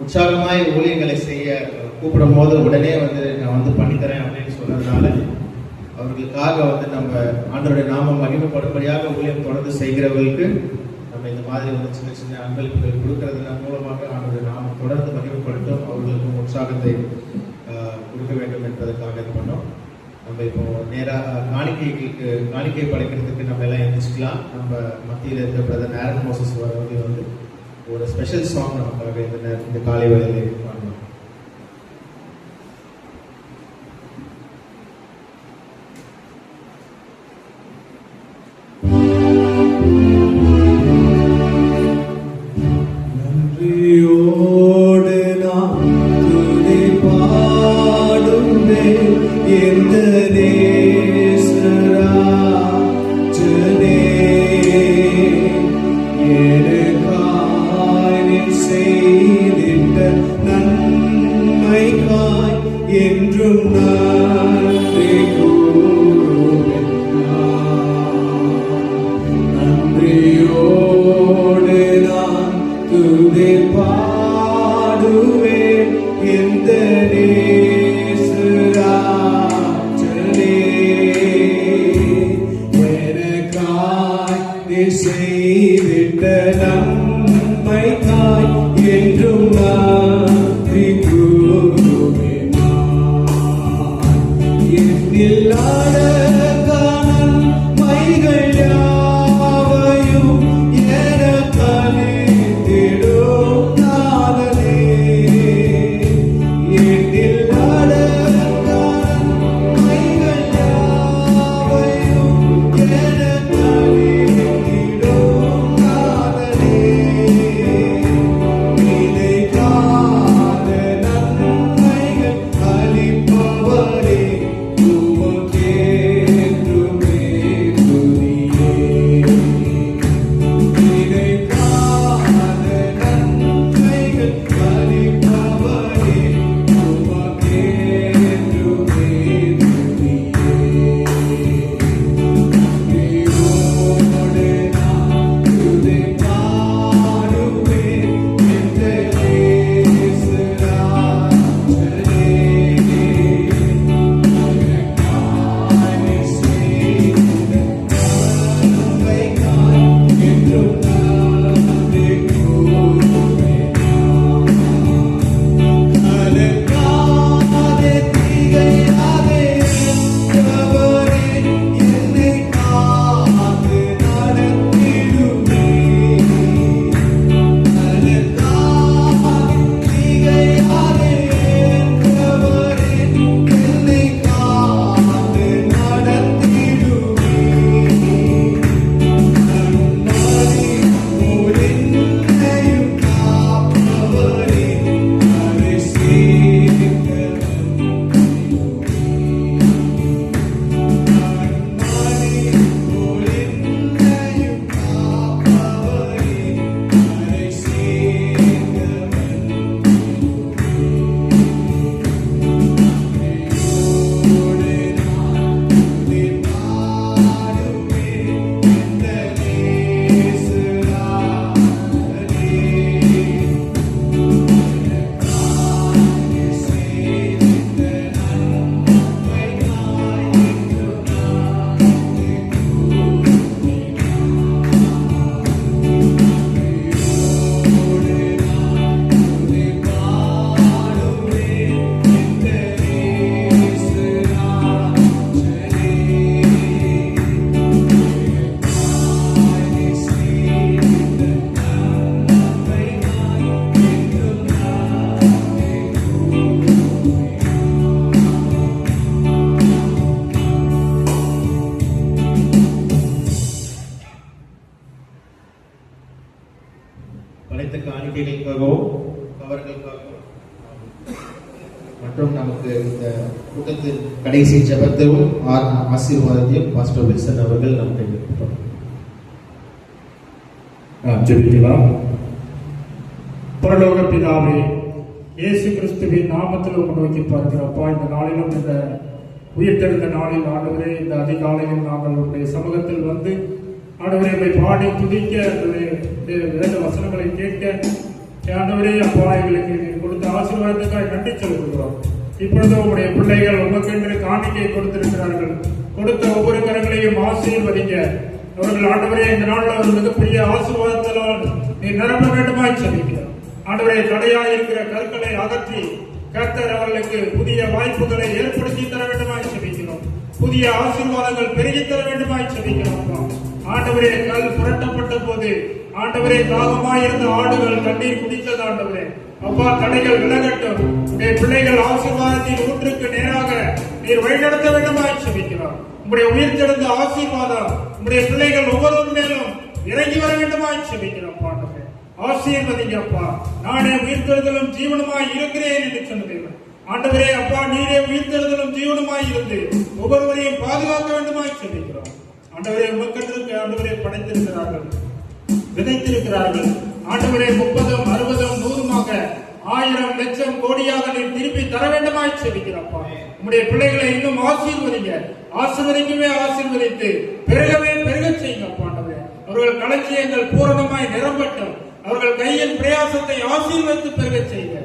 உற்சாகமாய் ஊழியங்களை செய்ய கூப்பிடும் போது உடனே வந்து நான் வந்து பண்ணித்தரேன் அப்படின்னு சொன்னதுனால அவர்களுக்காக வந்து நம்ம ஆண்டவருடைய நாமம் மகிமைப்படும்படியாக ஊழியம் தொடர்ந்து செய்கிறவர்களுக்கு நம்ம இந்த மாதிரி வந்து சின்ன சின்ன அன்பளிப்புகள் கொடுக்கறதுனால மூலமாக ஆண்டவருடைய நாமம் தொடர்ந்து மகிமைப்படுத்தும், அவர்களுக்கும் உற்சாகத்தை கொடுக்க வேண்டும் என்பதற்காக இது பண்ணோம். நம்ம இப்போ நேராக காணிக்கை படைக்கிறதுக்கு நம்ம எல்லாம் எழுந்திரிச்சிக்கலாம். நம்ம மத்தியில் இருக்க பிரதர் ஆரன் மோசஸ் வரவங்க வந்து ஒரு ஸ்பெஷல் சாங் நமக்காக இந்த காலை வேளையில் பாடணும். நன்றியோடு நாம் துதி பாடுமே இந்த நேசராஜனே, எனக்காய் நீர் செய்திட்ட நன்மைக்காய் என்றும் நன்றி கூறுவேன் நான். நன்றியோடு நான் துதி பாடுவேன் இந்த நேசராஜனே, எனக்காய் நீர் செய்திட்ட நன்மைக்காய் என்றும் நன்றி கூறுவேன் நான். எண்ணில்லாத நன்மைகள் யாவையும் எனக்களித்திடும் நாதனே, எண்ணில்லாத நன்மைகள் யாவையும் எனக்களித்திடும் நாதனே, நினைக்காத நன்மைகள் அளிப்பவரே, உமக்கே அனைத்து காணிக்கைகளுக்காகவும் அவர்களுக்காகவும் மற்றும் நமக்கு இந்த கூட்டத்தின் கடைசி ஜெபத்தையும் ஆசீர்வாதத்தையும் பாஸ்டர் வில்சன் அவர்கள் நமக்கு கொடுப்பார். ஜெபிக்கலாம். பரலோக பிதாவே, இயேசு கிறிஸ்துவின் நாமத்தில் உம்மை நோக்கி பார்க்கிறப்பா, இந்த நாளிலும் இந்த உயிர்த்தெழுந்த நாளில் ஆண்டவரே, இந்த அதிகாலையில் நாங்கள் உடைய சமூகத்தில் வந்து ஆண்டவரே உம்மை பாடி துதிக்க, வேத வசனங்களை கேட்க ஆண்டவரே அப்பா எங்களுக்கு கொடுத்த ஆசீர்வாதத்துக்காக நன்றி செலுத்துகிறோம். இப்பொழுது உங்களுடைய பிள்ளைகள் உமக்கென்று காணிக்கை கொடுத்திருக்கிறார்கள். கொடுத்த ஒவ்வொரு கரங்களையும் ஆசீர்வதிங்க. அவர்கள் ஆண்டவரே இந்த நாளில் ஒரு மிகப்பெரிய ஆசீர்வாதத்தால் நீ நிரப்ப வேண்டுமாய் செபிக்கிறோம். ஆண்டவரே, தடையாய் இருக்கிற கற்களை அகற்றி கர்த்தர் அவர்களுக்கு புதிய வாய்ப்புகளை ஏற்படுத்தி தர வேண்டுமாய் செபிக்கிறோம். புதிய ஆசீர்வாதங்கள் பெருகி தர வேண்டுமாய் செபிக்கிறோம். ஆண்டவரே, கல் புரட்டப்பட்ட போது ஆண்டவரே தாகமாயிருந்த ஆடுகள் தண்ணீர் குடித்தது. ஆண்டவரே அப்பா, தடைகள் விலகட்டும். பிள்ளைகள் ஆசீர்வாதத்தின் ஊற்றுக்கு நேராக நீர் வழிநடத்த வேண்டுமாய் செபிக்கிறோம். உங்களுடைய உயிர்த்தெழுந்த ஆசீர்வாதம் உங்களுடைய பிள்ளைகள் ஒவ்வொரு மேலும் இறங்கி வர வேண்டுமாய் செபிக்கிறோம். ஆண்டவரே ஆசீர்வதிங்க அப்பா. நானே உயிர்த்தெழுதலும் ஜீவனுமாய் இருக்கிறேன் என்று சொன்னீர்கள். ஆண்டவரே அப்பா, நீரே உயிர்த்தெழுதலும் ஜீவனுமாய் இருந்து ஒவ்வொருவரையும் பாதுகாக்க வேண்டுமாய் செபிக்கிறோம். ஆண்டவரே, உமக்கென்று ஆண்டவரே படைத்திருக்கிறார்கள், விதைத்திருக்கிறார்கள். ஆண்டவரே 30, 60, 100மாக 1000, லட்சம், கோடியாக நீர் திருப்பி தர வேண்டுமாய் செபிக்கிறப்பா. உங்களுடைய பிள்ளைகளை இன்னும் ஆசீர்வதிங்க. ஆசீர்வதிக்கவே ஆசீர்வதித்து பெருகவே பெருக செய்யுங்க. ஆண்டவரே, அவர்கள் களஞ்சியங்கள் பூரணமாய் நிரம்பட்டும். அவர்கள் கையின் பிரயாசத்தை ஆசீர்வதித்து பெருக செய்யுங்க.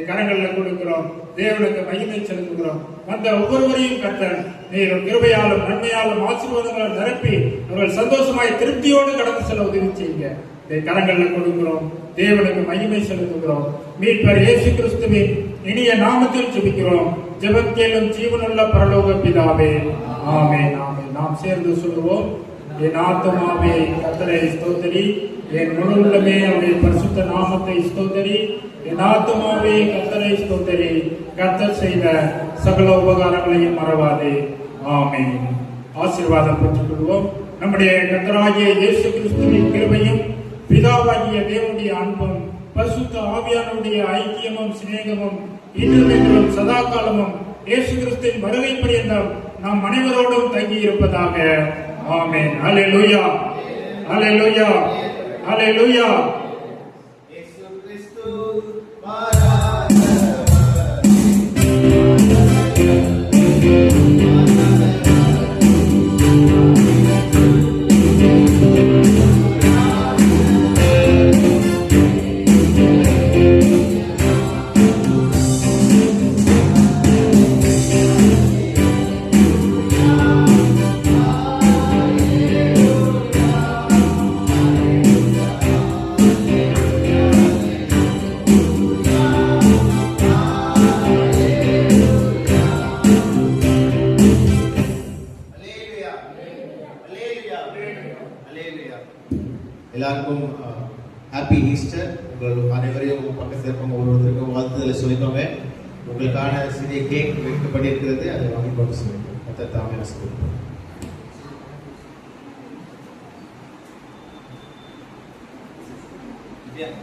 கரங்கள்ல கொடுக்கிறோம். தேவனுக்கு மகிமை செலுத்துகிறோம். வந்த ஒவ்வொருவரையும் கர்த்தர் நீர் கிருபையாலும் நன்மையாலும் ஆசீர்வாதங்களால் நிரப்பி அவர்கள் சந்தோஷமாய் திருப்தியோடு கடந்து செல்ல உதவி செய்யுங்க. கரங்கள்ல கொடுக்கிறோம். தேவனுக்கு மகிமை செலுத்துகிறோம். மீட்பர் இயேசு கிறிஸ்துவின் இனிய நாமத்தில் ஜெபிக்கிறோம். ஜெபக்கேளும் ஜீவனுள்ள பரலோக பிதாவே, ஆமென், ஆமென். நாம் சேர்ந்து சொல்லுவோம். என் ஆத்துமாவே கர்த்தரை ஸ்தோத்திரி, என் முழு உள்ளமே அவருடைய பரிசுத்த நாமத்தை ஸ்தோத்திரி. என் ஆத்துமாவே கர்த்தரை ஸ்தோத்திரி, கர்த்தர் செய்த சகல உபகாரங்களையும் மறவாதே. ஆமென். ஆசீர்வாதம் பெற்றுக் கொள்வோம். நம்முடைய கர்த்தராகிய இயேசு கிறிஸ்துவின் கிருபையும் பிதாவாகிய தேவனுடைய அன்பும் பரிசுத்த ஆவியானவருடைய ஐக்கியமும் சிநேகமும் இன்றும் என்றும் சதா காலமும் இயேசு கிறிஸ்துவின் வருகை பரியந்தம் நாம் அனைவரோடும் தங்கி இருப்பதாக. ஆமென். அல்லேலூயா, அல்லேலூயா, அல்லேலூயா. இயேசு கிறிஸ்து எல்லாருக்கும் ஹாப்பி ஈஸ்டர். உங்கள் அனைவரையும் பக்கத்தில் இருக்கவங்க ஒவ்வொருத்தருக்கும் வாழ்த்துதலை சொல்லிக்கோங்க. உங்களுக்கான சிறிய கேக் வைக்கப்பட்டிருக்கிறது, அதை வாங்கி கொண்டு சொல்லுங்க. மற்ற தாமே சொல்லுங்க. Yeah.